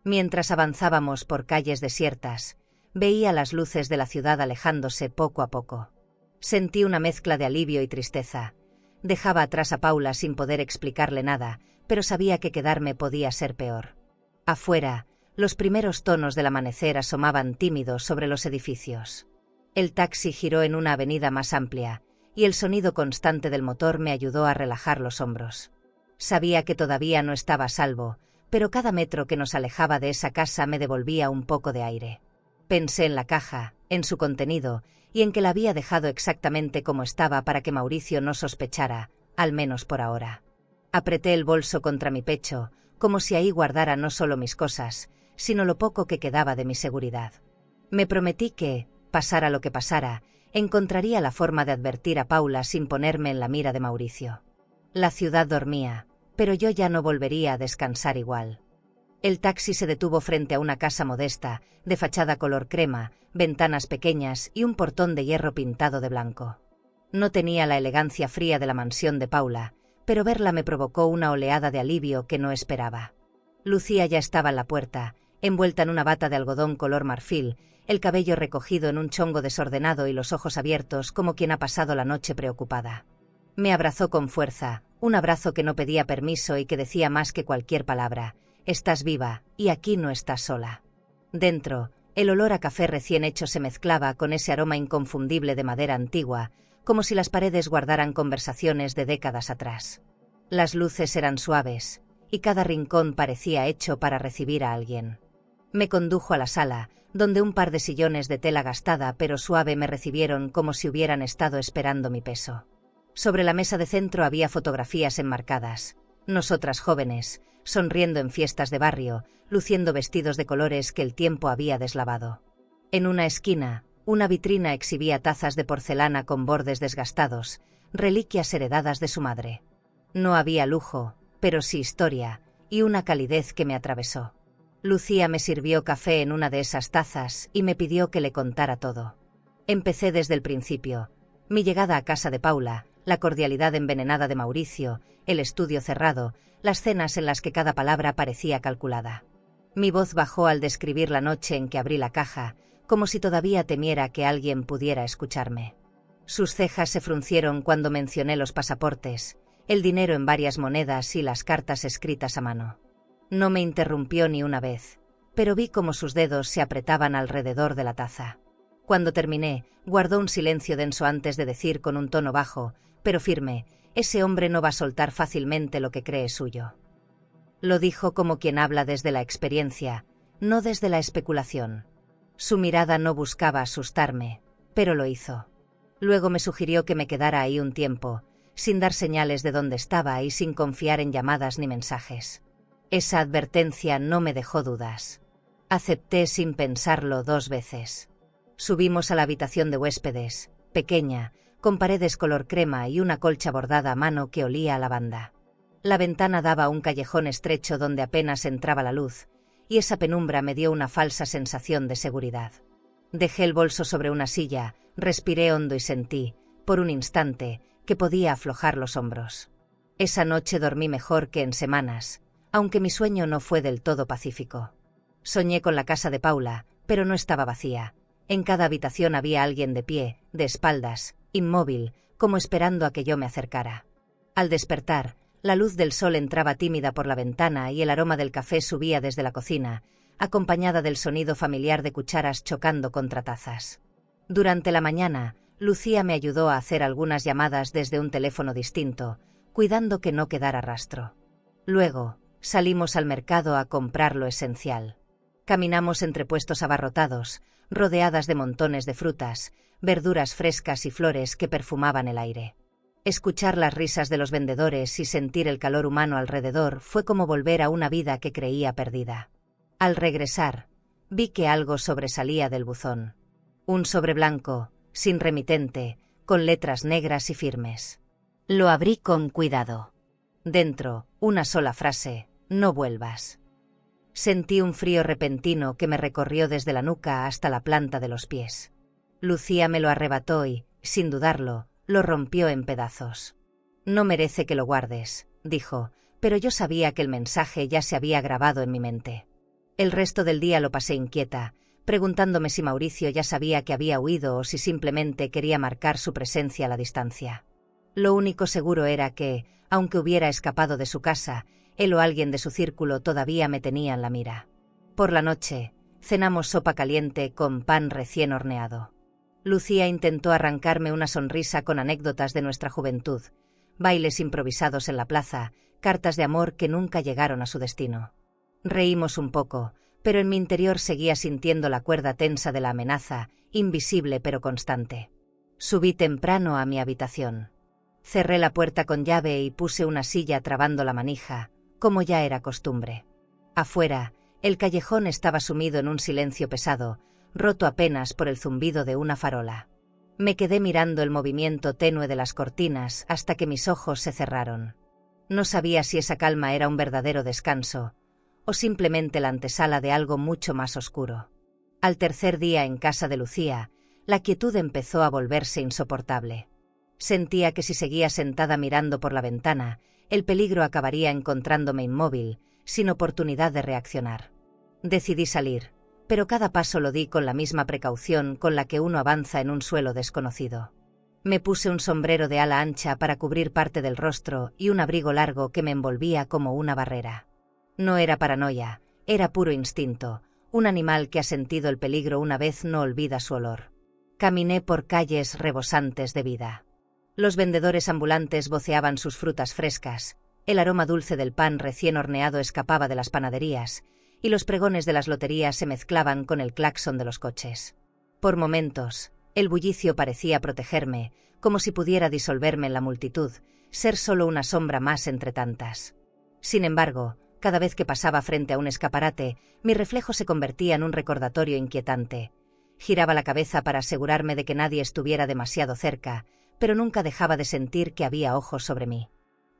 Mientras avanzábamos por calles desiertas, veía las luces de la ciudad alejándose poco a poco. Sentí una mezcla de alivio y tristeza. Dejaba atrás a Paula sin poder explicarle nada, pero sabía que quedarme podía ser peor. Afuera, los primeros tonos del amanecer asomaban tímidos sobre los edificios. El taxi giró en una avenida más amplia, y el sonido constante del motor me ayudó a relajar los hombros. Sabía que todavía no estaba a salvo, pero cada metro que nos alejaba de esa casa me devolvía un poco de aire. Pensé en la caja, en su contenido, y en que la había dejado exactamente como estaba para que Mauricio no sospechara, al menos por ahora. Apreté el bolso contra mi pecho, como si ahí guardara no solo mis cosas, sino lo poco que quedaba de mi seguridad. Me prometí que, pasara lo que pasara, encontraría la forma de advertir a Paula sin ponerme en la mira de Mauricio. La ciudad dormía, pero yo ya no volvería a descansar igual. El taxi se detuvo frente a una casa modesta, de fachada color crema, ventanas pequeñas y un portón de hierro pintado de blanco. No tenía la elegancia fría de la mansión de Paula, pero verla me provocó una oleada de alivio que no esperaba. Lucía ya estaba en la puerta, envuelta en una bata de algodón color marfil, el cabello recogido en un chongo desordenado y los ojos abiertos como quien ha pasado la noche preocupada. Me abrazó con fuerza, un abrazo que no pedía permiso y que decía más que cualquier palabra: estás viva, y aquí no estás sola. Dentro, el olor a café recién hecho se mezclaba con ese aroma inconfundible de madera antigua, como si las paredes guardaran conversaciones de décadas atrás. Las luces eran suaves, y cada rincón parecía hecho para recibir a alguien. Me condujo a la sala, donde un par de sillones de tela gastada pero suave me recibieron como si hubieran estado esperando mi peso. Sobre la mesa de centro había fotografías enmarcadas, nosotras jóvenes, sonriendo en fiestas de barrio, luciendo vestidos de colores que el tiempo había deslavado. En una esquina, una vitrina exhibía tazas de porcelana con bordes desgastados, reliquias heredadas de su madre. No había lujo, pero sí historia, y una calidez que me atravesó. Lucía me sirvió café en una de esas tazas y me pidió que le contara todo. Empecé desde el principio. Mi llegada a casa de Paula, la cordialidad envenenada de Mauricio, el estudio cerrado, las cenas en las que cada palabra parecía calculada. Mi voz bajó al describir la noche en que abrí la caja, como si todavía temiera que alguien pudiera escucharme. Sus cejas se fruncieron cuando mencioné los pasaportes, el dinero en varias monedas y las cartas escritas a mano. No me interrumpió ni una vez, pero vi cómo sus dedos se apretaban alrededor de la taza. Cuando terminé, guardó un silencio denso antes de decir con un tono bajo, pero firme: ese hombre no va a soltar fácilmente lo que cree suyo. Lo dijo como quien habla desde la experiencia, no desde la especulación. Su mirada no buscaba asustarme, pero lo hizo. Luego me sugirió que me quedara ahí un tiempo, sin dar señales de dónde estaba y sin confiar en llamadas ni mensajes. Esa advertencia no me dejó dudas. Acepté sin pensarlo 2 veces. Subimos a la habitación de huéspedes, pequeña, con paredes color crema y una colcha bordada a mano que olía a lavanda. La ventana daba a un callejón estrecho donde apenas entraba la luz, y esa penumbra me dio una falsa sensación de seguridad. Dejé el bolso sobre una silla, respiré hondo y sentí, por un instante, que podía aflojar los hombros. Esa noche dormí mejor que en semanas, aunque mi sueño no fue del todo pacífico. Soñé con la casa de Paula, pero no estaba vacía. En cada habitación había alguien de pie, de espaldas, inmóvil, como esperando a que yo me acercara. Al despertar, la luz del sol entraba tímida por la ventana y el aroma del café subía desde la cocina, acompañada del sonido familiar de cucharas chocando contra tazas. Durante la mañana, Lucía me ayudó a hacer algunas llamadas desde un teléfono distinto, cuidando que no quedara rastro. Luego, salimos al mercado a comprar lo esencial. Caminamos entre puestos abarrotados, rodeadas de montones de frutas, verduras frescas y flores que perfumaban el aire. Escuchar las risas de los vendedores y sentir el calor humano alrededor fue como volver a una vida que creía perdida. Al regresar, vi que algo sobresalía del buzón. Un sobre blanco, sin remitente, con letras negras y firmes. Lo abrí con cuidado. Dentro, una sola frase: no vuelvas. Sentí un frío repentino que me recorrió desde la nuca hasta la planta de los pies. Lucía me lo arrebató y, sin dudarlo, lo rompió en pedazos. No merece que lo guardes, dijo, pero yo sabía que el mensaje ya se había grabado en mi mente. El resto del día lo pasé inquieta, preguntándome si Mauricio ya sabía que había huido o si simplemente quería marcar su presencia a la distancia. Lo único seguro era que, aunque hubiera escapado de su casa, él o alguien de su círculo todavía me tenía en la mira. Por la noche, cenamos sopa caliente con pan recién horneado. Lucía intentó arrancarme una sonrisa con anécdotas de nuestra juventud, bailes improvisados en la plaza, cartas de amor que nunca llegaron a su destino. Reímos un poco, pero en mi interior seguía sintiendo la cuerda tensa de la amenaza, invisible pero constante. Subí temprano a mi habitación. Cerré la puerta con llave y puse una silla trabando la manija, como ya era costumbre. Afuera, el callejón estaba sumido en un silencio pesado, roto apenas por el zumbido de una farola. Me quedé mirando el movimiento tenue de las cortinas hasta que mis ojos se cerraron. No sabía si esa calma era un verdadero descanso, o simplemente la antesala de algo mucho más oscuro. Al tercer día en casa de Lucía, la quietud empezó a volverse insoportable. Sentía que si seguía sentada mirando por la ventana, el peligro acabaría encontrándome inmóvil, sin oportunidad de reaccionar. Decidí salir, pero cada paso lo di con la misma precaución con la que uno avanza en un suelo desconocido. Me puse un sombrero de ala ancha para cubrir parte del rostro y un abrigo largo que me envolvía como una barrera. No era paranoia, era puro instinto. Un animal que ha sentido el peligro una vez no olvida su olor. Caminé por calles rebosantes de vida. Los vendedores ambulantes voceaban sus frutas frescas, el aroma dulce del pan recién horneado escapaba de las panaderías, y los pregones de las loterías se mezclaban con el claxon de los coches. Por momentos, el bullicio parecía protegerme, como si pudiera disolverme en la multitud, ser solo una sombra más entre tantas. Sin embargo, cada vez que pasaba frente a un escaparate, mi reflejo se convertía en un recordatorio inquietante. Giraba la cabeza para asegurarme de que nadie estuviera demasiado cerca, pero nunca dejaba de sentir que había ojos sobre mí.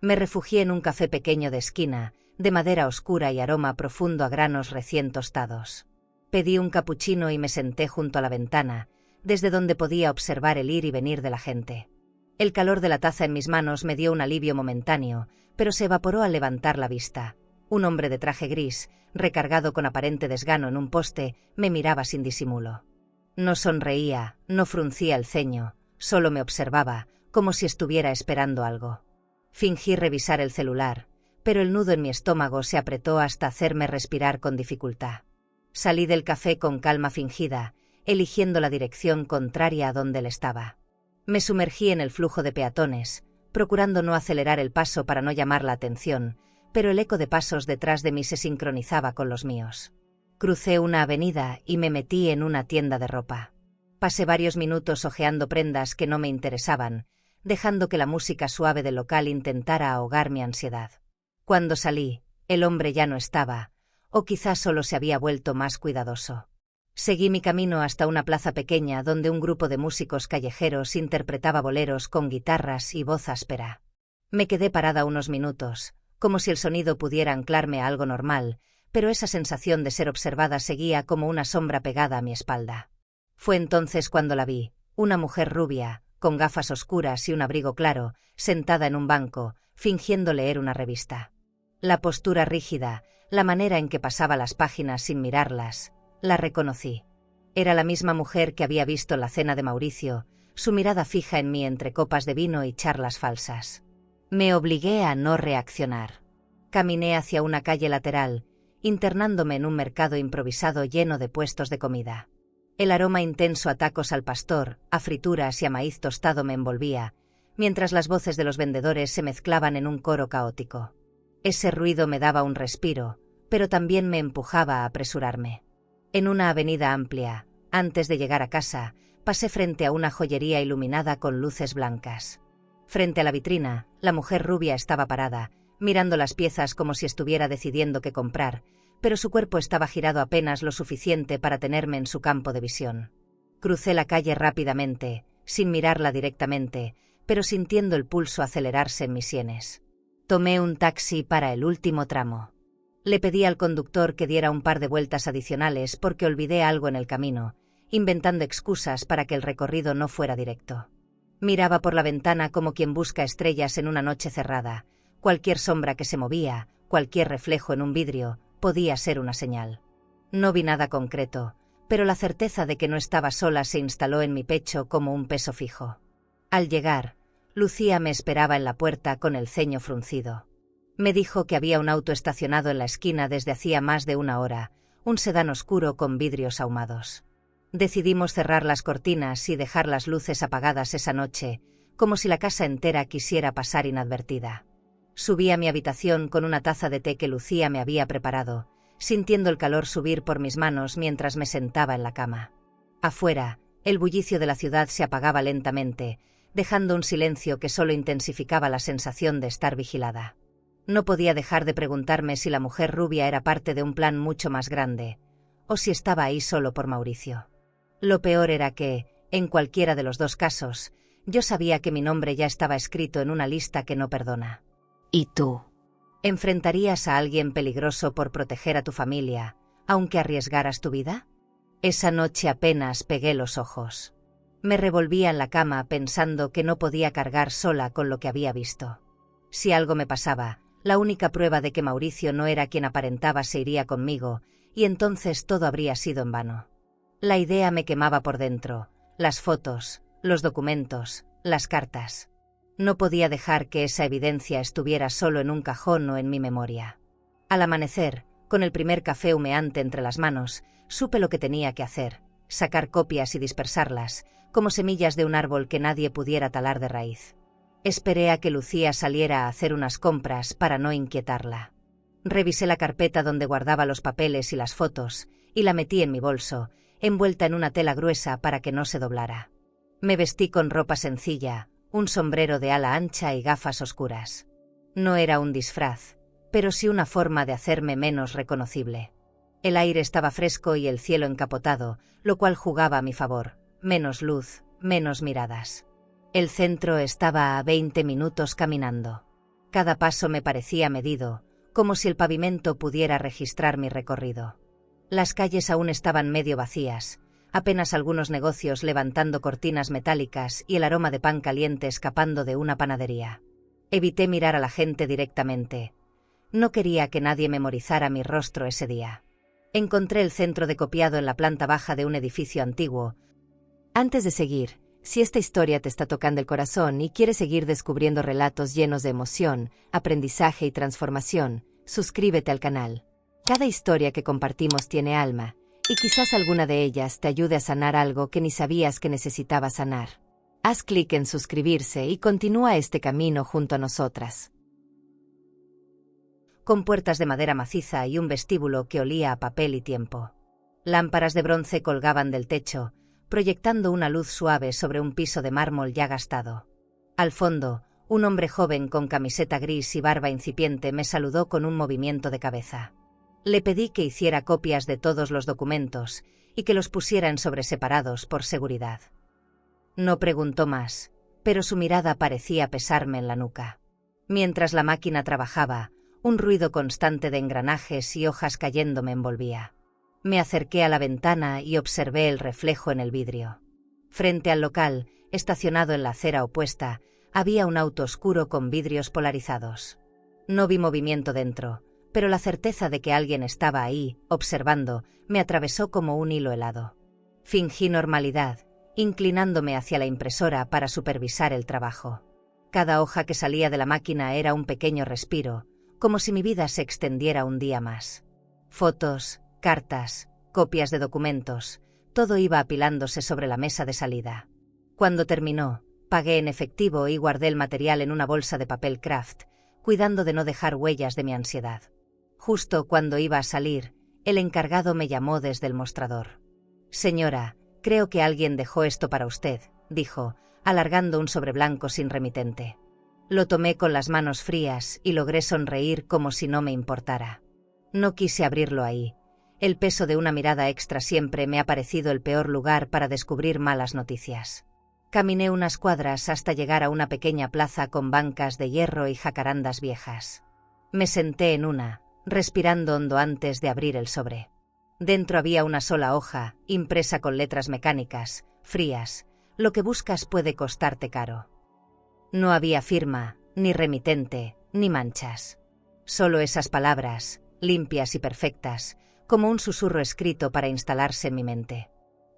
Me refugié en un café pequeño de esquina, de madera oscura y aroma profundo a granos recién tostados. Pedí un capuchino y me senté junto a la ventana, desde donde podía observar el ir y venir de la gente. El calor de la taza en mis manos me dio un alivio momentáneo, pero se evaporó al levantar la vista. Un hombre de traje gris, recargado con aparente desgano en un poste, me miraba sin disimulo. No sonreía, no fruncía el ceño, solo me observaba, como si estuviera esperando algo. Fingí revisar el celular, pero el nudo en mi estómago se apretó hasta hacerme respirar con dificultad. Salí del café con calma fingida, eligiendo la dirección contraria a donde él estaba. Me sumergí en el flujo de peatones, procurando no acelerar el paso para no llamar la atención, pero el eco de pasos detrás de mí se sincronizaba con los míos. Crucé una avenida y me metí en una tienda de ropa. Pasé varios minutos hojeando prendas que no me interesaban, dejando que la música suave del local intentara ahogar mi ansiedad. Cuando salí, el hombre ya no estaba, o quizás solo se había vuelto más cuidadoso. Seguí mi camino hasta una plaza pequeña donde un grupo de músicos callejeros interpretaba boleros con guitarras y voz áspera. Me quedé parada unos minutos, como si el sonido pudiera anclarme a algo normal, pero esa sensación de ser observada seguía como una sombra pegada a mi espalda. Fue entonces cuando la vi, una mujer rubia, con gafas oscuras y un abrigo claro, sentada en un banco, fingiendo leer una revista. La postura rígida, la manera en que pasaba las páginas sin mirarlas, la reconocí. Era la misma mujer que había visto en la cena de Mauricio, su mirada fija en mí entre copas de vino y charlas falsas. Me obligué a no reaccionar. Caminé hacia una calle lateral, internándome en un mercado improvisado lleno de puestos de comida. El aroma intenso a tacos al pastor, a frituras y a maíz tostado me envolvía, mientras las voces de los vendedores se mezclaban en un coro caótico. Ese ruido me daba un respiro, pero también me empujaba a apresurarme. En una avenida amplia, antes de llegar a casa, pasé frente a una joyería iluminada con luces blancas. Frente a la vitrina, la mujer rubia estaba parada, mirando las piezas como si estuviera decidiendo qué comprar, pero su cuerpo estaba girado apenas lo suficiente para tenerme en su campo de visión. Crucé la calle rápidamente, sin mirarla directamente, pero sintiendo el pulso acelerarse en mis sienes. Tomé un taxi para el último tramo. Le pedí al conductor que diera un par de vueltas adicionales porque olvidé algo en el camino, inventando excusas para que el recorrido no fuera directo. Miraba por la ventana como quien busca estrellas en una noche cerrada. Cualquier sombra que se movía, cualquier reflejo en un vidrio, podía ser una señal. No vi nada concreto, pero la certeza de que no estaba sola se instaló en mi pecho como un peso fijo. Al llegar, Lucía me esperaba en la puerta con el ceño fruncido. Me dijo que había un auto estacionado en la esquina desde hacía más de una hora, un sedán oscuro con vidrios ahumados. Decidimos cerrar las cortinas y dejar las luces apagadas esa noche, como si la casa entera quisiera pasar inadvertida. Subí a mi habitación con una taza de té que Lucía me había preparado, sintiendo el calor subir por mis manos mientras me sentaba en la cama. Afuera, el bullicio de la ciudad se apagaba lentamente, dejando un silencio que solo intensificaba la sensación de estar vigilada. No podía dejar de preguntarme si la mujer rubia era parte de un plan mucho más grande, o si estaba ahí solo por Mauricio. Lo peor era que, en cualquiera de los dos casos, yo sabía que mi nombre ya estaba escrito en una lista que no perdona. ¿Y tú? ¿Enfrentarías a alguien peligroso por proteger a tu familia, aunque arriesgaras tu vida? Esa noche apenas pegué los ojos. Me revolvía en la cama pensando que no podía cargar sola con lo que había visto. Si algo me pasaba, la única prueba de que Mauricio no era quien aparentaba se iría conmigo, y entonces todo habría sido en vano. La idea me quemaba por dentro, las fotos, los documentos, las cartas. No podía dejar que esa evidencia estuviera solo en un cajón o en mi memoria. Al amanecer, con el primer café humeante entre las manos, supe lo que tenía que hacer, sacar copias y dispersarlas, como semillas de un árbol que nadie pudiera talar de raíz. Esperé a que Lucía saliera a hacer unas compras para no inquietarla. Revisé la carpeta donde guardaba los papeles y las fotos, y la metí en mi bolso, envuelta en una tela gruesa para que no se doblara. Me vestí con ropa sencilla, un sombrero de ala ancha y gafas oscuras. No era un disfraz, pero sí una forma de hacerme menos reconocible. El aire estaba fresco y el cielo encapotado, lo cual jugaba a mi favor. Menos luz, menos miradas. El centro estaba a 20 minutos caminando. Cada paso me parecía medido, como si el pavimento pudiera registrar mi recorrido. Las calles aún estaban medio vacías, Apenas algunos negocios levantando cortinas metálicas y el aroma de pan caliente escapando de una panadería. Evité mirar a la gente directamente. No quería que nadie memorizara mi rostro ese día. Encontré el centro de copiado en la planta baja de un edificio antiguo. Antes de seguir, si esta historia te está tocando el corazón y quieres seguir descubriendo relatos llenos de emoción, aprendizaje y transformación, suscríbete al canal. Cada historia que compartimos tiene alma, y quizás alguna de ellas te ayude a sanar algo que ni sabías que necesitabas sanar. Haz clic en suscribirse y continúa este camino junto a nosotras. Con puertas de madera maciza y un vestíbulo que olía a papel y tiempo. Lámparas de bronce colgaban del techo, proyectando una luz suave sobre un piso de mármol ya gastado. Al fondo, un hombre joven con camiseta gris y barba incipiente me saludó con un movimiento de cabeza. Le pedí que hiciera copias de todos los documentos y que los pusiera en sobres separados por seguridad. No preguntó más, pero su mirada parecía pesarme en la nuca. Mientras la máquina trabajaba, un ruido constante de engranajes y hojas cayendo me envolvía. Me acerqué a la ventana y observé el reflejo en el vidrio. Frente al local, estacionado en la acera opuesta, había un auto oscuro con vidrios polarizados. No vi movimiento dentro, pero la certeza de que alguien estaba ahí, observando, me atravesó como un hilo helado. Fingí normalidad, inclinándome hacia la impresora para supervisar el trabajo. Cada hoja que salía de la máquina era un pequeño respiro, como si mi vida se extendiera un día más. Fotos, cartas, copias de documentos, todo iba apilándose sobre la mesa de salida. Cuando terminó, pagué en efectivo y guardé el material en una bolsa de papel craft, cuidando de no dejar huellas de mi ansiedad. Justo cuando iba a salir, el encargado me llamó desde el mostrador. «Señora, creo que alguien dejó esto para usted», dijo, alargando un sobre blanco sin remitente. Lo tomé con las manos frías y logré sonreír como si no me importara. No quise abrirlo ahí. El peso de una mirada extra siempre me ha parecido el peor lugar para descubrir malas noticias. Caminé unas cuadras hasta llegar a una pequeña plaza con bancas de hierro y jacarandas viejas. Me senté en una, respirando hondo antes de abrir el sobre. Dentro había una sola hoja, impresa con letras mecánicas, frías. Lo que buscas puede costarte caro. No había firma, ni remitente, ni manchas. Solo esas palabras, limpias y perfectas, como un susurro escrito para instalarse en mi mente.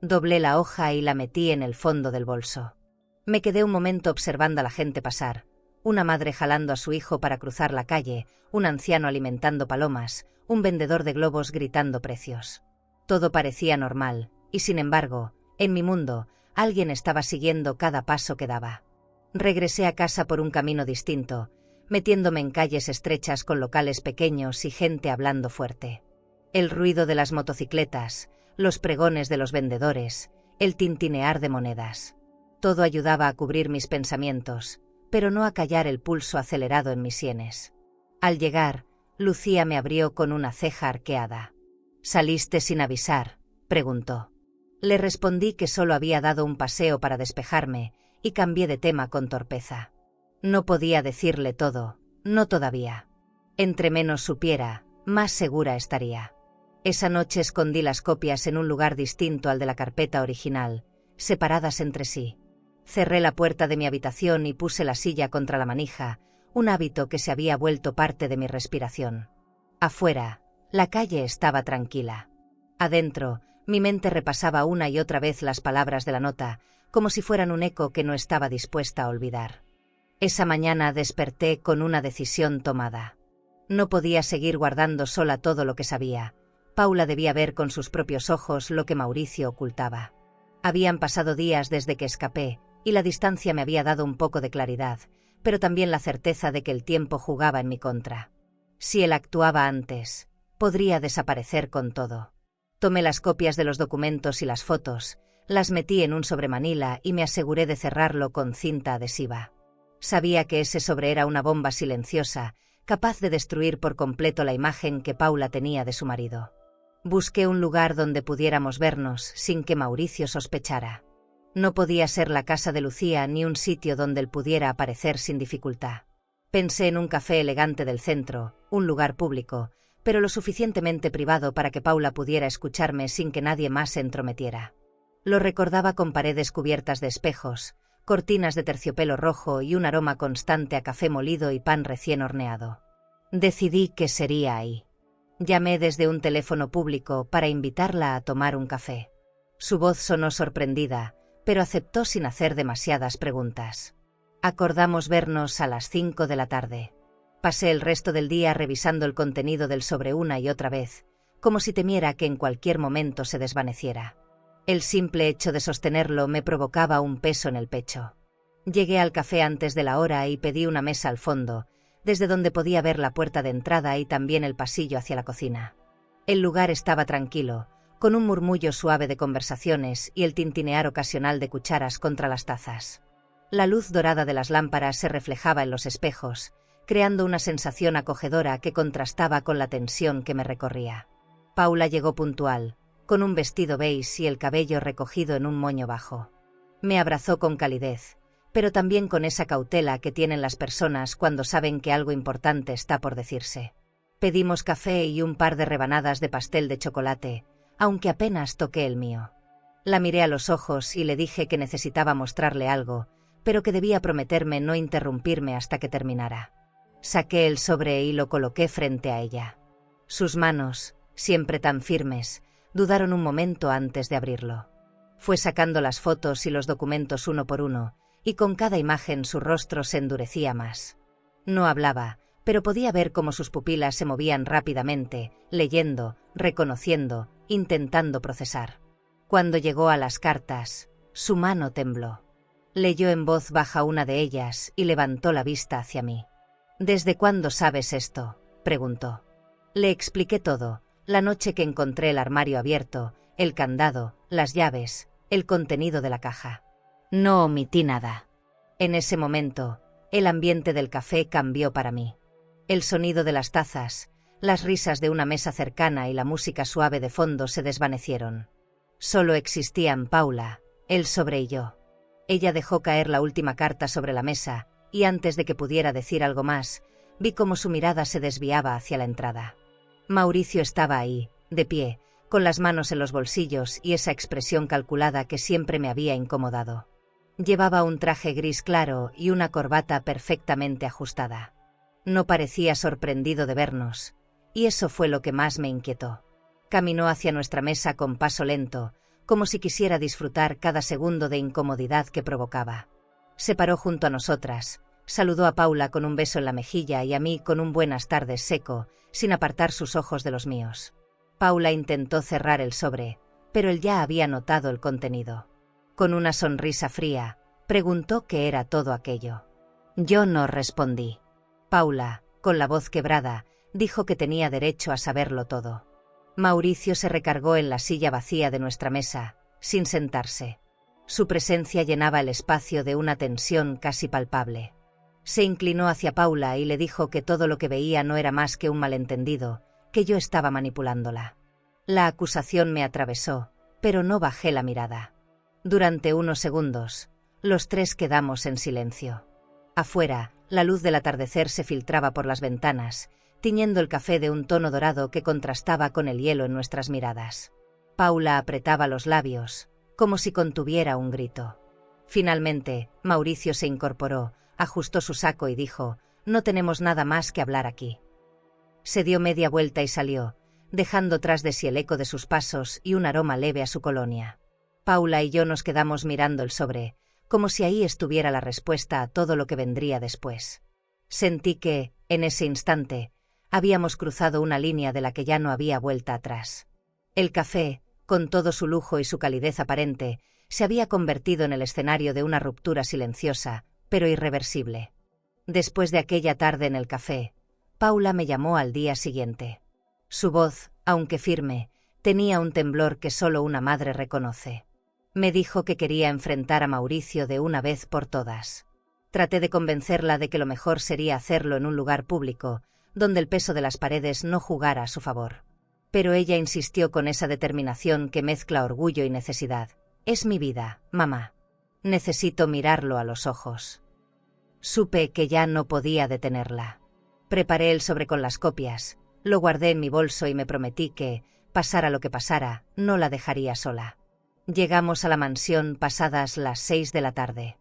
Doblé la hoja y la metí en el fondo del bolso. Me quedé un momento observando a la gente pasar, una madre jalando a su hijo para cruzar la calle, un anciano alimentando palomas, un vendedor de globos gritando precios. Todo parecía normal, y sin embargo, en mi mundo, alguien estaba siguiendo cada paso que daba. Regresé a casa por un camino distinto, metiéndome en calles estrechas con locales pequeños y gente hablando fuerte. El ruido de las motocicletas, los pregones de los vendedores, el tintinear de monedas. Todo ayudaba a cubrir mis pensamientos, pero no a callar el pulso acelerado en mis sienes. Al llegar, Lucía me abrió con una ceja arqueada. «¿Saliste sin avisar?», preguntó. Le respondí que solo había dado un paseo para despejarme, y cambié de tema con torpeza. No podía decirle todo, no todavía. Entre menos supiera, más segura estaría. Esa noche escondí las copias en un lugar distinto al de la carpeta original, separadas entre sí. Cerré la puerta de mi habitación y puse la silla contra la manija, un hábito que se había vuelto parte de mi respiración. Afuera, la calle estaba tranquila. Adentro, mi mente repasaba una y otra vez las palabras de la nota, como si fueran un eco que no estaba dispuesta a olvidar. Esa mañana desperté con una decisión tomada. No podía seguir guardando sola todo lo que sabía. Paula debía ver con sus propios ojos lo que Mauricio ocultaba. Habían pasado días desde que escapé, y la distancia me había dado un poco de claridad, pero también la certeza de que el tiempo jugaba en mi contra. Si él actuaba antes, podría desaparecer con todo. Tomé las copias de los documentos y las fotos, las metí en un sobremanila y me aseguré de cerrarlo con cinta adhesiva. Sabía que ese sobre era una bomba silenciosa, capaz de destruir por completo la imagen que Paula tenía de su marido. Busqué un lugar donde pudiéramos vernos sin que Mauricio sospechara. No podía ser la casa de Lucía ni un sitio donde él pudiera aparecer sin dificultad. Pensé en un café elegante del centro, un lugar público, pero lo suficientemente privado para que Paula pudiera escucharme sin que nadie más se entrometiera. Lo recordaba con paredes cubiertas de espejos, cortinas de terciopelo rojo y un aroma constante a café molido y pan recién horneado. Decidí que sería ahí. Llamé desde un teléfono público para invitarla a tomar un café. Su voz sonó sorprendida, pero aceptó sin hacer demasiadas preguntas. Acordamos vernos a las 5 de la tarde. Pasé el resto del día revisando el contenido del sobre una y otra vez, como si temiera que en cualquier momento se desvaneciera. El simple hecho de sostenerlo me provocaba un peso en el pecho. Llegué al café antes de la hora y pedí una mesa al fondo, desde donde podía ver la puerta de entrada y también el pasillo hacia la cocina. El lugar estaba tranquilo, con un murmullo suave de conversaciones y el tintinear ocasional de cucharas contra las tazas. La luz dorada de las lámparas se reflejaba en los espejos, creando una sensación acogedora que contrastaba con la tensión que me recorría. Paula llegó puntual, con un vestido beige y el cabello recogido en un moño bajo. Me abrazó con calidez, pero también con esa cautela que tienen las personas cuando saben que algo importante está por decirse. Pedimos café y un par de rebanadas de pastel de chocolate, aunque apenas toqué el mío. La miré a los ojos y le dije que necesitaba mostrarle algo, pero que debía prometerme no interrumpirme hasta que terminara. Saqué el sobre y lo coloqué frente a ella. Sus manos, siempre tan firmes, dudaron un momento antes de abrirlo. Fue sacando las fotos y los documentos uno por uno, y con cada imagen su rostro se endurecía más. No hablaba, pero podía ver cómo sus pupilas se movían rápidamente, leyendo, reconociendo, intentando procesar. Cuando llegó a las cartas, su mano tembló. Leyó en voz baja una de ellas y levantó la vista hacia mí. «¿Desde cuándo sabes esto?», preguntó. Le expliqué todo, la noche que encontré el armario abierto, el candado, las llaves, el contenido de la caja. No omití nada. En ese momento, el ambiente del café cambió para mí. El sonido de las tazas, las risas de una mesa cercana y la música suave de fondo se desvanecieron. Solo existían Paula, el sobre y yo. Ella dejó caer la última carta sobre la mesa, y antes de que pudiera decir algo más, vi cómo su mirada se desviaba hacia la entrada. Mauricio estaba ahí, de pie, con las manos en los bolsillos y esa expresión calculada que siempre me había incomodado. Llevaba un traje gris claro y una corbata perfectamente ajustada. No parecía sorprendido de vernos, y eso fue lo que más me inquietó. Caminó hacia nuestra mesa con paso lento, como si quisiera disfrutar cada segundo de incomodidad que provocaba. Se paró junto a nosotras, saludó a Paula con un beso en la mejilla y a mí con un buenas tardes seco, sin apartar sus ojos de los míos. Paula intentó cerrar el sobre, pero él ya había notado el contenido. Con una sonrisa fría, preguntó qué era todo aquello. Yo no respondí. Paula, con la voz quebrada, dijo que tenía derecho a saberlo todo. Mauricio se recargó en la silla vacía de nuestra mesa, sin sentarse. Su presencia llenaba el espacio de una tensión casi palpable. Se inclinó hacia Paula y le dijo que todo lo que veía no era más que un malentendido, que yo estaba manipulándola. La acusación me atravesó, pero no bajé la mirada. Durante unos segundos, los tres quedamos en silencio. Afuera, la luz del atardecer se filtraba por las ventanas, tiñendo el café de un tono dorado que contrastaba con el hielo en nuestras miradas. Paula apretaba los labios, como si contuviera un grito. Finalmente, Mauricio se incorporó, ajustó su saco y dijo: «No tenemos nada más que hablar aquí». Se dio media vuelta y salió, dejando tras de sí el eco de sus pasos y un aroma leve a su colonia. Paula y yo nos quedamos mirando el sobre, como si ahí estuviera la respuesta a todo lo que vendría después. Sentí que, en ese instante, habíamos cruzado una línea de la que ya no había vuelta atrás. El café, con todo su lujo y su calidez aparente, se había convertido en el escenario de una ruptura silenciosa, pero irreversible. Después de aquella tarde en el café, Paula me llamó al día siguiente. Su voz, aunque firme, tenía un temblor que solo una madre reconoce. Me dijo que quería enfrentar a Mauricio de una vez por todas. Traté de convencerla de que lo mejor sería hacerlo en un lugar público, donde el peso de las paredes no jugara a su favor. Pero ella insistió con esa determinación que mezcla orgullo y necesidad. «Es mi vida, mamá. Necesito mirarlo a los ojos». Supe que ya no podía detenerla. Preparé el sobre con las copias, lo guardé en mi bolso y me prometí que, pasara lo que pasara, no la dejaría sola. Llegamos a la mansión pasadas las 6 de la tarde.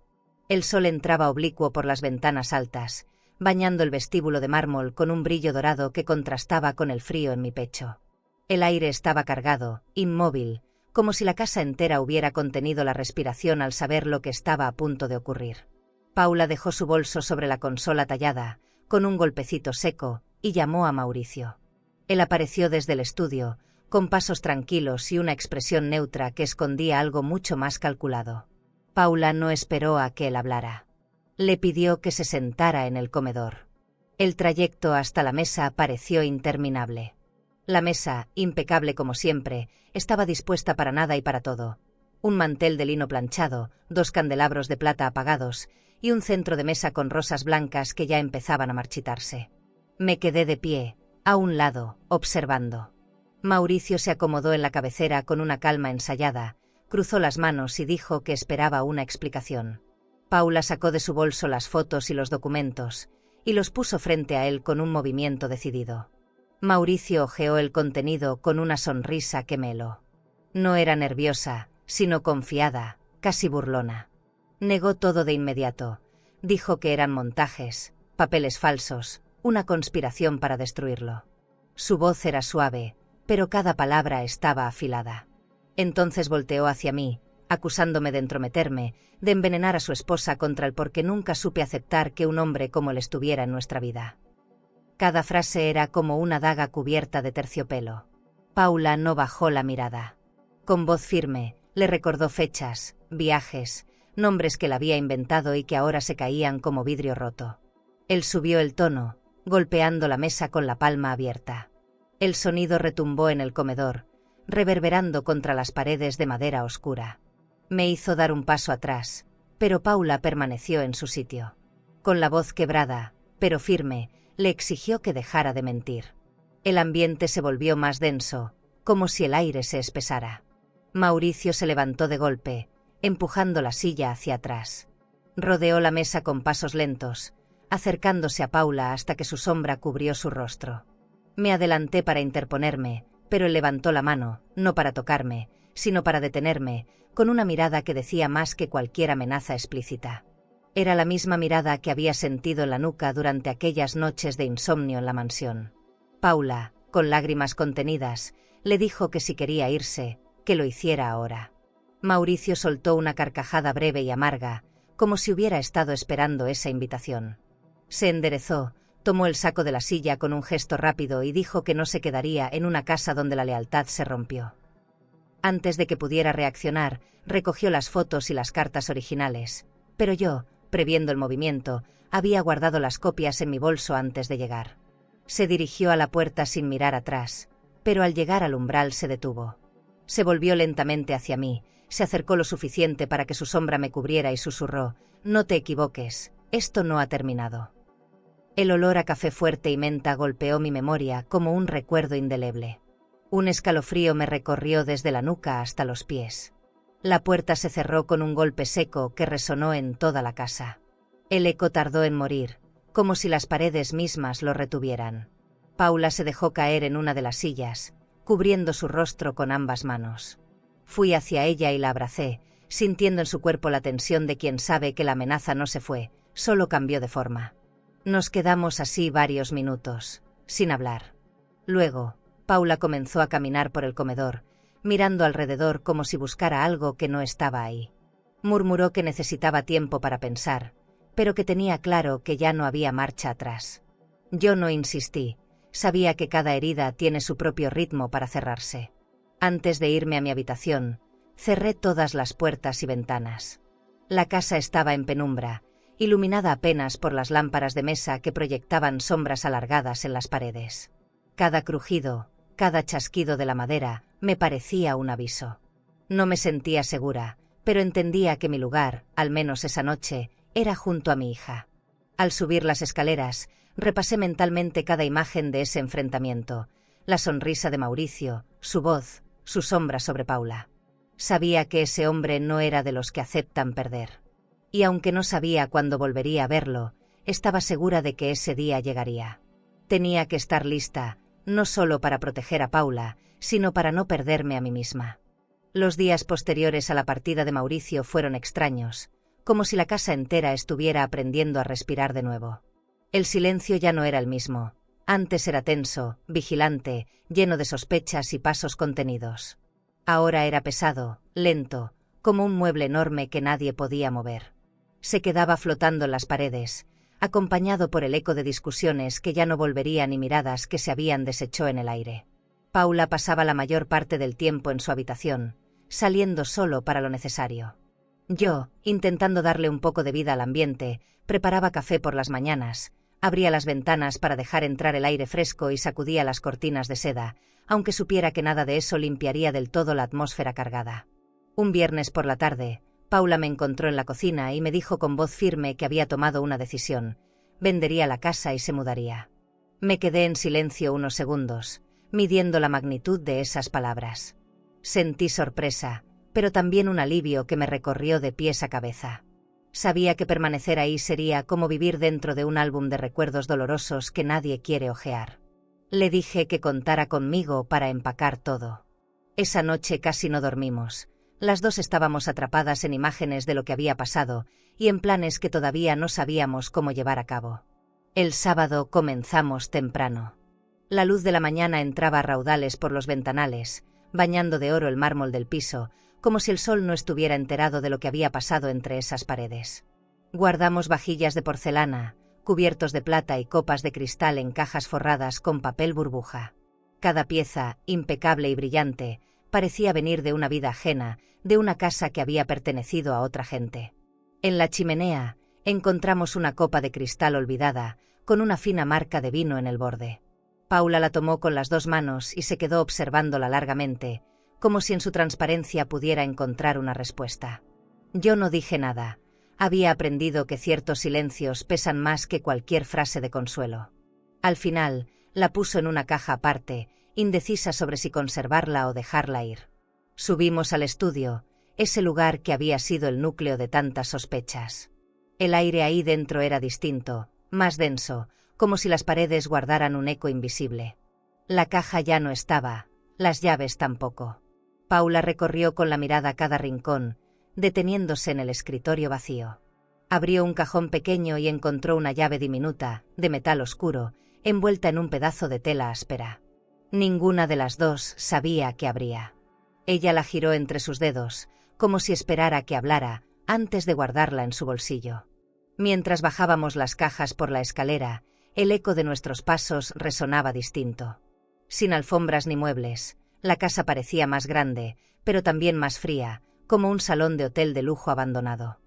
El sol entraba oblicuo por las ventanas altas, bañando el vestíbulo de mármol con un brillo dorado que contrastaba con el frío en mi pecho. El aire estaba cargado, inmóvil, como si la casa entera hubiera contenido la respiración al saber lo que estaba a punto de ocurrir. Paula dejó su bolso sobre la consola tallada, con un golpecito seco, y llamó a Mauricio. Él apareció desde el estudio, con pasos tranquilos y una expresión neutra que escondía algo mucho más calculado. Paula no esperó a que él hablara. Le pidió que se sentara en el comedor. El trayecto hasta la mesa pareció interminable. La mesa, impecable como siempre, estaba dispuesta para nada y para todo. Un mantel de lino planchado, 2 candelabros de plata apagados y un centro de mesa con rosas blancas que ya empezaban a marchitarse. Me quedé de pie, a un lado, observando. Mauricio se acomodó en la cabecera con una calma ensayada, cruzó las manos y dijo que esperaba una explicación. Paula sacó de su bolso las fotos y los documentos, y los puso frente a él con un movimiento decidido. Mauricio hojeó el contenido con una sonrisa que me heló. No era nerviosa, sino confiada, casi burlona. Negó todo de inmediato. Dijo que eran montajes, papeles falsos, una conspiración para destruirlo. Su voz era suave, pero cada palabra estaba afilada. Entonces volteó hacia mí, acusándome de entrometerme, de envenenar a su esposa contra él porque nunca supe aceptar que un hombre como él estuviera en nuestra vida. Cada frase era como una daga cubierta de terciopelo. Paula no bajó la mirada. Con voz firme, le recordó fechas, viajes, nombres que él había inventado y que ahora se caían como vidrio roto. Él subió el tono, golpeando la mesa con la palma abierta. El sonido retumbó en el comedor, reverberando contra las paredes de madera oscura. Me hizo dar un paso atrás, pero Paula permaneció en su sitio. Con la voz quebrada, pero firme, le exigió que dejara de mentir. El ambiente se volvió más denso, como si el aire se espesara. Mauricio se levantó de golpe, empujando la silla hacia atrás. Rodeó la mesa con pasos lentos, acercándose a Paula hasta que su sombra cubrió su rostro. Me adelanté para interponerme, pero él levantó la mano, no para tocarme, sino para detenerme, con una mirada que decía más que cualquier amenaza explícita. Era la misma mirada que había sentido en la nuca durante aquellas noches de insomnio en la mansión. Paula, con lágrimas contenidas, le dijo que si quería irse, que lo hiciera ahora. Mauricio soltó una carcajada breve y amarga, como si hubiera estado esperando esa invitación. Se enderezó, tomó el saco de la silla con un gesto rápido y dijo que no se quedaría en una casa donde la lealtad se rompió. Antes de que pudiera reaccionar, recogió las fotos y las cartas originales, pero yo, previendo el movimiento, había guardado las copias en mi bolso antes de llegar. Se dirigió a la puerta sin mirar atrás, pero al llegar al umbral se detuvo. Se volvió lentamente hacia mí, se acercó lo suficiente para que su sombra me cubriera y susurró: «No te equivoques, esto no ha terminado». El olor a café fuerte y menta golpeó mi memoria como un recuerdo indeleble. Un escalofrío me recorrió desde la nuca hasta los pies. La puerta se cerró con un golpe seco que resonó en toda la casa. El eco tardó en morir, como si las paredes mismas lo retuvieran. Paula se dejó caer en una de las sillas, cubriendo su rostro con ambas manos. Fui hacia ella y la abracé, sintiendo en su cuerpo la tensión de quien sabe que la amenaza no se fue, solo cambió de forma. Nos quedamos así varios minutos, sin hablar. Luego, Paula comenzó a caminar por el comedor, mirando alrededor como si buscara algo que no estaba ahí. Murmuró que necesitaba tiempo para pensar, pero que tenía claro que ya no había marcha atrás. Yo no insistí, sabía que cada herida tiene su propio ritmo para cerrarse. Antes de irme a mi habitación, cerré todas las puertas y ventanas. La casa estaba en penumbra, iluminada apenas por las lámparas de mesa que proyectaban sombras alargadas en las paredes. Cada crujido, cada chasquido de la madera, me parecía un aviso. No me sentía segura, pero entendía que mi lugar, al menos esa noche, era junto a mi hija. Al subir las escaleras, repasé mentalmente cada imagen de ese enfrentamiento, la sonrisa de Mauricio, su voz, su sombra sobre Paula. Sabía que ese hombre no era de los que aceptan perder. Y aunque no sabía cuándo volvería a verlo, estaba segura de que ese día llegaría. Tenía que estar lista, no solo para proteger a Paula, sino para no perderme a mí misma. Los días posteriores a la partida de Mauricio fueron extraños, como si la casa entera estuviera aprendiendo a respirar de nuevo. El silencio ya no era el mismo. Antes era tenso, vigilante, lleno de sospechas y pasos contenidos. Ahora era pesado, lento, como un mueble enorme que nadie podía mover. Se quedaba flotando en las paredes, acompañado por el eco de discusiones que ya no volverían y miradas que se habían deshecho en el aire. Paula pasaba la mayor parte del tiempo en su habitación, saliendo solo para lo necesario. Yo, intentando darle un poco de vida al ambiente, preparaba café por las mañanas, abría las ventanas para dejar entrar el aire fresco y sacudía las cortinas de seda, aunque supiera que nada de eso limpiaría del todo la atmósfera cargada. Un viernes por la tarde, Paula me encontró en la cocina y me dijo con voz firme que había tomado una decisión: vendería la casa y se mudaría. Me quedé en silencio unos segundos, midiendo la magnitud de esas palabras. Sentí sorpresa, pero también un alivio que me recorrió de pies a cabeza. Sabía que permanecer ahí sería como vivir dentro de un álbum de recuerdos dolorosos que nadie quiere hojear. Le dije que contara conmigo para empacar todo. Esa noche casi no dormimos. Las dos estábamos atrapadas en imágenes de lo que había pasado y en planes que todavía no sabíamos cómo llevar a cabo. El sábado comenzamos temprano. La luz de la mañana entraba a raudales por los ventanales, bañando de oro el mármol del piso, como si el sol no estuviera enterado de lo que había pasado entre esas paredes. Guardamos vajillas de porcelana, cubiertos de plata y copas de cristal en cajas forradas con papel burbuja. Cada pieza, impecable y brillante, parecía venir de una vida ajena, de una casa que había pertenecido a otra gente. En la chimenea, encontramos una copa de cristal olvidada, con una fina marca de vino en el borde. Paula la tomó con las dos manos y se quedó observándola largamente, como si en su transparencia pudiera encontrar una respuesta. Yo no dije nada. Había aprendido que ciertos silencios pesan más que cualquier frase de consuelo. Al final, la puso en una caja aparte, indecisa sobre si conservarla o dejarla ir. Subimos al estudio, ese lugar que había sido el núcleo de tantas sospechas. El aire ahí dentro era distinto, más denso, como si las paredes guardaran un eco invisible. La caja ya no estaba, las llaves tampoco. Paula recorrió con la mirada cada rincón, deteniéndose en el escritorio vacío. Abrió un cajón pequeño y encontró una llave diminuta, de metal oscuro, envuelta en un pedazo de tela áspera. Ninguna de las dos sabía qué abría. Ella la giró entre sus dedos, como si esperara que hablara, antes de guardarla en su bolsillo. Mientras bajábamos las cajas por la escalera, el eco de nuestros pasos resonaba distinto. Sin alfombras ni muebles, la casa parecía más grande, pero también más fría, como un salón de hotel de lujo abandonado.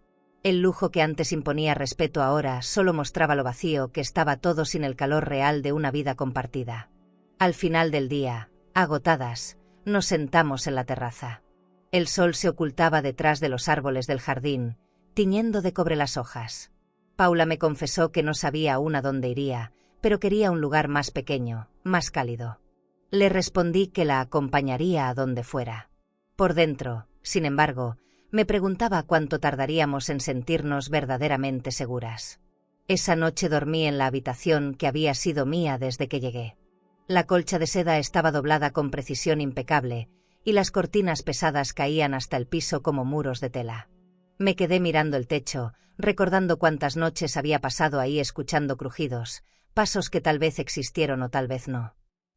El lujo que antes imponía respeto ahora solo mostraba lo vacío que estaba todo sin el calor real de una vida compartida. Al final del día, agotadas, nos sentamos en la terraza. El sol se ocultaba detrás de los árboles del jardín, tiñendo de cobre las hojas. Paula me confesó que no sabía aún a dónde iría, pero quería un lugar más pequeño, más cálido. Le respondí que la acompañaría a donde fuera. Por dentro, sin embargo, me preguntaba cuánto tardaríamos en sentirnos verdaderamente seguras. Esa noche dormí en la habitación que había sido mía desde que llegué. La colcha de seda estaba doblada con precisión impecable, y las cortinas pesadas caían hasta el piso como muros de tela. Me quedé mirando el techo, recordando cuántas noches había pasado ahí escuchando crujidos, pasos que tal vez existieron o tal vez no.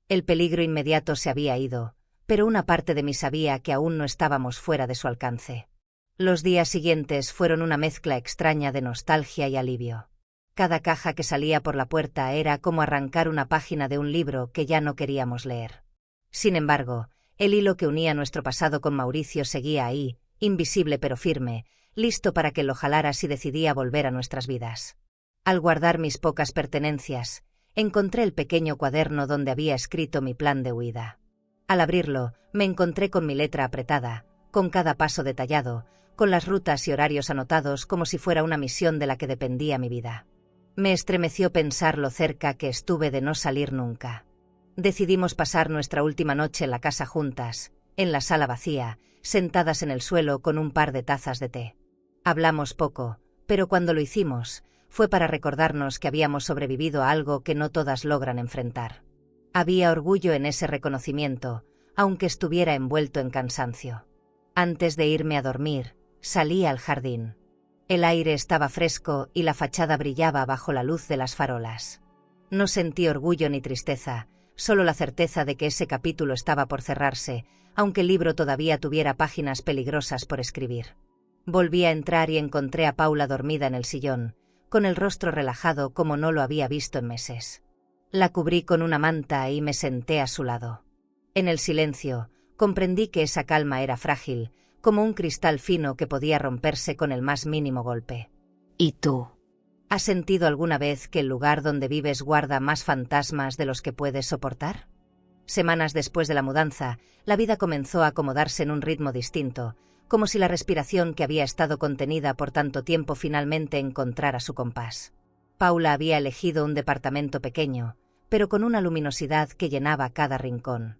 El peligro inmediato se había ido, pero una parte de mí sabía que aún no estábamos fuera de su alcance. Los días siguientes fueron una mezcla extraña de nostalgia y alivio. Cada caja que salía por la puerta era como arrancar una página de un libro que ya no queríamos leer. Sin embargo, el hilo que unía nuestro pasado con Mauricio seguía ahí, invisible pero firme, listo para que lo jalara si decidía volver a nuestras vidas. Al guardar mis pocas pertenencias, encontré el pequeño cuaderno donde había escrito mi plan de huida. Al abrirlo, me encontré con mi letra apretada, con cada paso detallado, con las rutas y horarios anotados como si fuera una misión de la que dependía mi vida. Me estremeció pensar lo cerca que estuve de no salir nunca. Decidimos pasar nuestra última noche en la casa juntas, en la sala vacía, sentadas en el suelo con un par de tazas de té. Hablamos poco, pero cuando lo hicimos, fue para recordarnos que habíamos sobrevivido a algo que no todas logran enfrentar. Había orgullo en ese reconocimiento, aunque estuviera envuelto en cansancio. Antes de irme a dormir, salí al jardín. El aire estaba fresco y la fachada brillaba bajo la luz de las farolas. No sentí orgullo ni tristeza, solo la certeza de que ese capítulo estaba por cerrarse, aunque el libro todavía tuviera páginas peligrosas por escribir. Volví a entrar y encontré a Paula dormida en el sillón, con el rostro relajado como no lo había visto en meses. La cubrí con una manta y me senté a su lado. En el silencio, comprendí que esa calma era frágil, como un cristal fino que podía romperse con el más mínimo golpe. ¿Y tú? ¿Has sentido alguna vez que el lugar donde vives guarda más fantasmas de los que puedes soportar? Semanas después de la mudanza, la vida comenzó a acomodarse en un ritmo distinto, como si la respiración que había estado contenida por tanto tiempo finalmente encontrara su compás. Paula había elegido un departamento pequeño, pero con una luminosidad que llenaba cada rincón.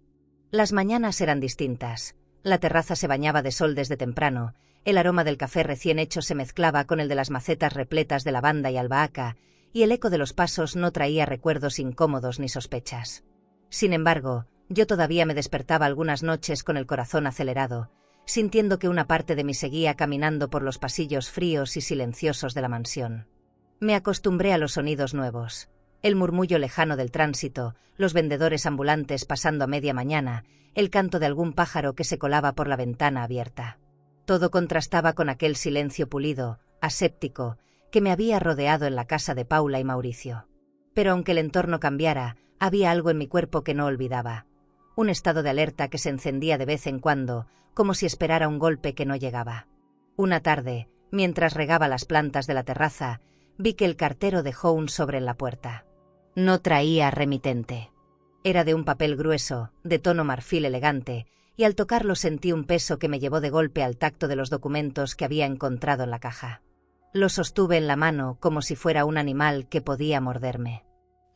Las mañanas eran distintas. La terraza se bañaba de sol desde temprano, el aroma del café recién hecho se mezclaba con el de las macetas repletas de lavanda y albahaca, y el eco de los pasos no traía recuerdos incómodos ni sospechas. Sin embargo, yo todavía me despertaba algunas noches con el corazón acelerado, sintiendo que una parte de mí seguía caminando por los pasillos fríos y silenciosos de la mansión. Me acostumbré a los sonidos nuevos. El murmullo lejano del tránsito, los vendedores ambulantes pasando a media mañana, el canto de algún pájaro que se colaba por la ventana abierta. Todo contrastaba con aquel silencio pulido, aséptico, que me había rodeado en la casa de Paula y Mauricio. Pero aunque el entorno cambiara, había algo en mi cuerpo que no olvidaba. Un estado de alerta que se encendía de vez en cuando, como si esperara un golpe que no llegaba. Una tarde, mientras regaba las plantas de la terraza, vi que el cartero dejó un sobre en la puerta. No traía remitente. Era de un papel grueso, de tono marfil elegante, y al tocarlo sentí un peso que me llevó de golpe al tacto de los documentos que había encontrado en la caja. Lo sostuve en la mano como si fuera un animal que podía morderme.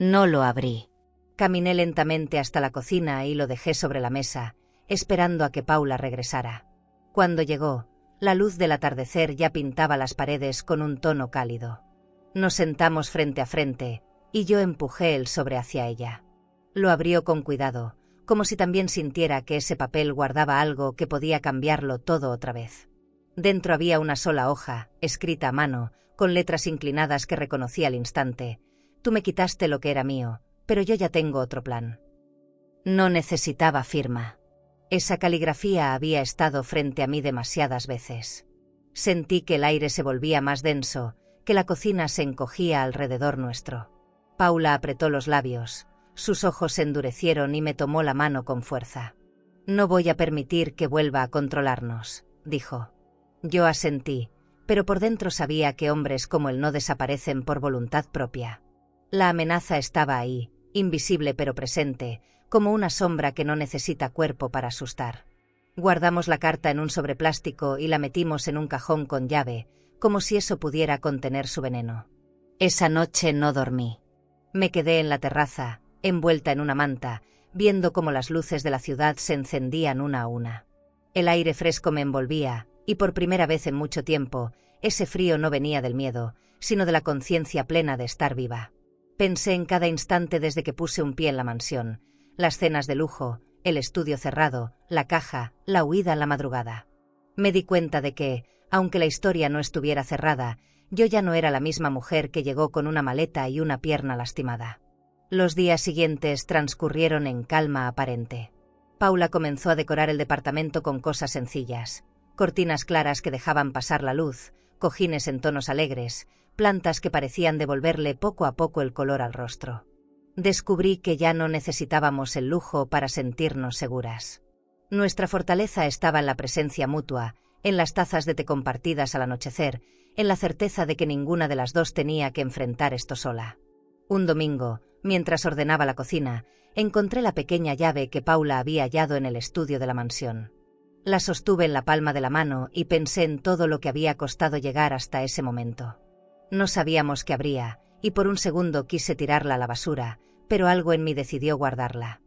No lo abrí. Caminé lentamente hasta la cocina y lo dejé sobre la mesa, esperando a que Paula regresara. Cuando llegó, la luz del atardecer ya pintaba las paredes con un tono cálido. Nos sentamos frente a frente, y yo empujé el sobre hacia ella. Lo abrió con cuidado, como si también sintiera que ese papel guardaba algo que podía cambiarlo todo otra vez. Dentro había una sola hoja, escrita a mano, con letras inclinadas que reconocí al instante. Tú me quitaste lo que era mío, pero yo ya tengo otro plan. No necesitaba firma. Esa caligrafía había estado frente a mí demasiadas veces. Sentí que el aire se volvía más denso, que la cocina se encogía alrededor nuestro. Paula apretó los labios, sus ojos se endurecieron y me tomó la mano con fuerza. No voy a permitir que vuelva a controlarnos, dijo. Yo asentí, pero por dentro sabía que hombres como él no desaparecen por voluntad propia. La amenaza estaba ahí, invisible pero presente, como una sombra que no necesita cuerpo para asustar. Guardamos la carta en un sobre plástico y la metimos en un cajón con llave, como si eso pudiera contener su veneno. Esa noche no dormí. Me quedé en la terraza, envuelta en una manta, viendo cómo las luces de la ciudad se encendían una a una. El aire fresco me envolvía, y por primera vez en mucho tiempo, ese frío no venía del miedo, sino de la conciencia plena de estar viva. Pensé en cada instante desde que puse un pie en la mansión, las cenas de lujo, el estudio cerrado, la caja, la huida en la madrugada. Me di cuenta de que, aunque la historia no estuviera cerrada, yo ya no era la misma mujer que llegó con una maleta y una pierna lastimada. Los días siguientes transcurrieron en calma aparente. Paula comenzó a decorar el departamento con cosas sencillas, cortinas claras que dejaban pasar la luz, cojines en tonos alegres, plantas que parecían devolverle poco a poco el color al rostro. Descubrí que ya no necesitábamos el lujo para sentirnos seguras. Nuestra fortaleza estaba en la presencia mutua, en las tazas de té compartidas al anochecer, en la certeza de que ninguna de las dos tenía que enfrentar esto sola. Un domingo, mientras ordenaba la cocina, encontré la pequeña llave que Paula había hallado en el estudio de la mansión. La sostuve en la palma de la mano y pensé en todo lo que había costado llegar hasta ese momento. No sabíamos qué habría, y por un segundo quise tirarla a la basura, pero algo en mí decidió guardarla.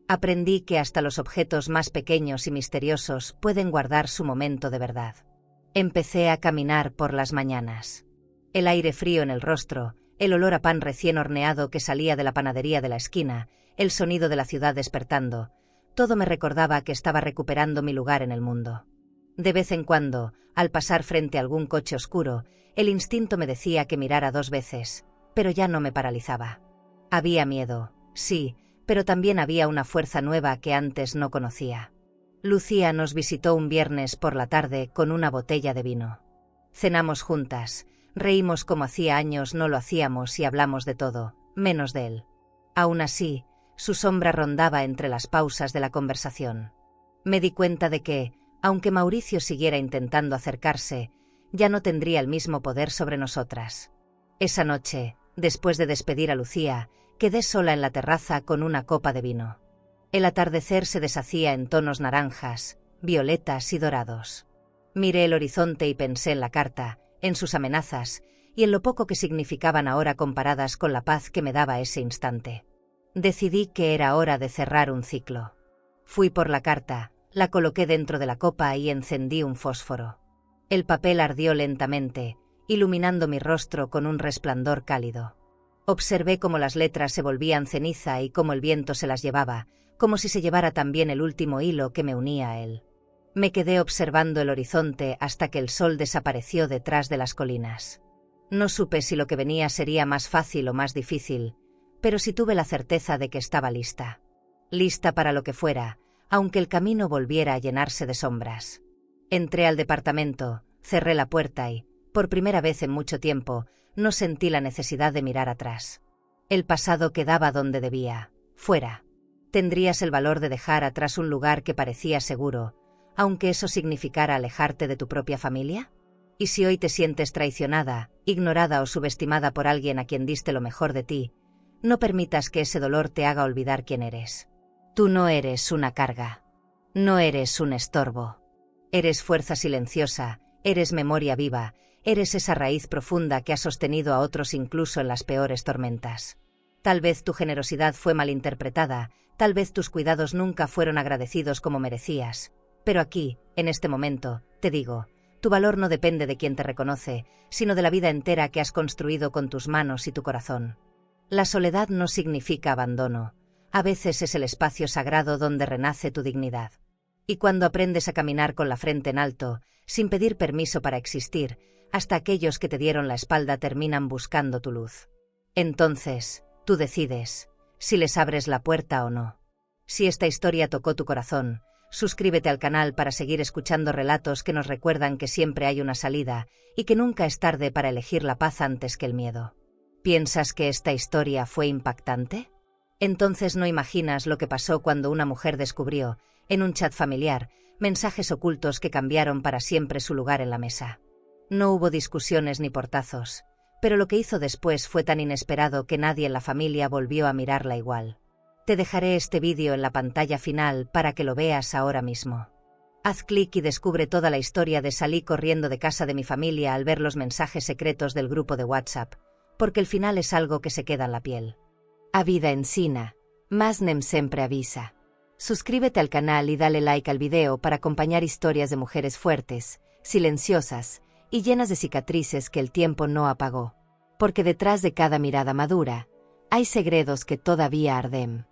Aprendí que hasta los objetos más pequeños y misteriosos pueden guardar su momento de verdad. Empecé a caminar por las mañanas. El aire frío en el rostro, el olor a pan recién horneado que salía de la panadería de la esquina, el sonido de la ciudad despertando, todo me recordaba que estaba recuperando mi lugar en el mundo. De vez en cuando, al pasar frente a algún coche oscuro, el instinto me decía que mirara 2 veces, pero ya no me paralizaba. Había miedo, sí, pero también había una fuerza nueva que antes no conocía. Lucía nos visitó un viernes por la tarde con una botella de vino. Cenamos juntas, reímos como hacía años no lo hacíamos y hablamos de todo, menos de él. Aún así, su sombra rondaba entre las pausas de la conversación. Me di cuenta de que, aunque Mauricio siguiera intentando acercarse, ya no tendría el mismo poder sobre nosotras. Esa noche, después de despedir a Lucía, quedé sola en la terraza con una copa de vino. El atardecer se deshacía en tonos naranjas, violetas y dorados. Miré el horizonte y pensé en la carta, en sus amenazas, y en lo poco que significaban ahora comparadas con la paz que me daba ese instante. Decidí que era hora de cerrar un ciclo. Fui por la carta, la coloqué dentro de la copa y encendí un fósforo. El papel ardió lentamente, iluminando mi rostro con un resplandor cálido. Observé cómo las letras se volvían ceniza y cómo el viento se las llevaba, como si se llevara también el último hilo que me unía a él. Me quedé observando el horizonte hasta que el sol desapareció detrás de las colinas. No supe si lo que venía sería más fácil o más difícil, pero sí tuve la certeza de que estaba lista. Lista para lo que fuera, aunque el camino volviera a llenarse de sombras. Entré al departamento, cerré la puerta y, por primera vez en mucho tiempo, no sentí la necesidad de mirar atrás. El pasado quedaba donde debía, fuera. ¿Tendrías el valor de dejar atrás un lugar que parecía seguro, aunque eso significara alejarte de tu propia familia? ¿Y si hoy te sientes traicionada, ignorada o subestimada por alguien a quien diste lo mejor de ti, no permitas que ese dolor te haga olvidar quién eres? Tú no eres una carga. No eres un estorbo. Eres fuerza silenciosa, eres memoria viva, eres esa raíz profunda que ha sostenido a otros incluso en las peores tormentas. Tal vez tu generosidad fue malinterpretada, tal vez tus cuidados nunca fueron agradecidos como merecías, pero aquí, en este momento, te digo, tu valor no depende de quien te reconoce, sino de la vida entera que has construido con tus manos y tu corazón. La soledad no significa abandono, a veces es el espacio sagrado donde renace tu dignidad. Y cuando aprendes a caminar con la frente en alto, sin pedir permiso para existir, hasta aquellos que te dieron la espalda terminan buscando tu luz. Entonces, tú decides si les abres la puerta o no. Si esta historia tocó tu corazón, suscríbete al canal para seguir escuchando relatos que nos recuerdan que siempre hay una salida y que nunca es tarde para elegir la paz antes que el miedo. ¿Piensas que esta historia fue impactante? Entonces no imaginas lo que pasó cuando una mujer descubrió, en un chat familiar, mensajes ocultos que cambiaron para siempre su lugar en la mesa. No hubo discusiones ni portazos, pero lo que hizo después fue tan inesperado que nadie en la familia volvió a mirarla igual. Te dejaré este vídeo en la pantalla final para que lo veas ahora mismo. Haz clic y descubre toda la historia de salí corriendo de casa de mi familia al ver los mensajes secretos del grupo de WhatsApp, porque el final es algo que se queda en la piel. A vida ensina, mas nem sempre avisa. Suscríbete al canal y dale like al video para acompañar historias de mujeres fuertes, silenciosas y llenas de cicatrices que el tiempo no apagó. Porque detrás de cada mirada madura, hay segredos que todavía arden.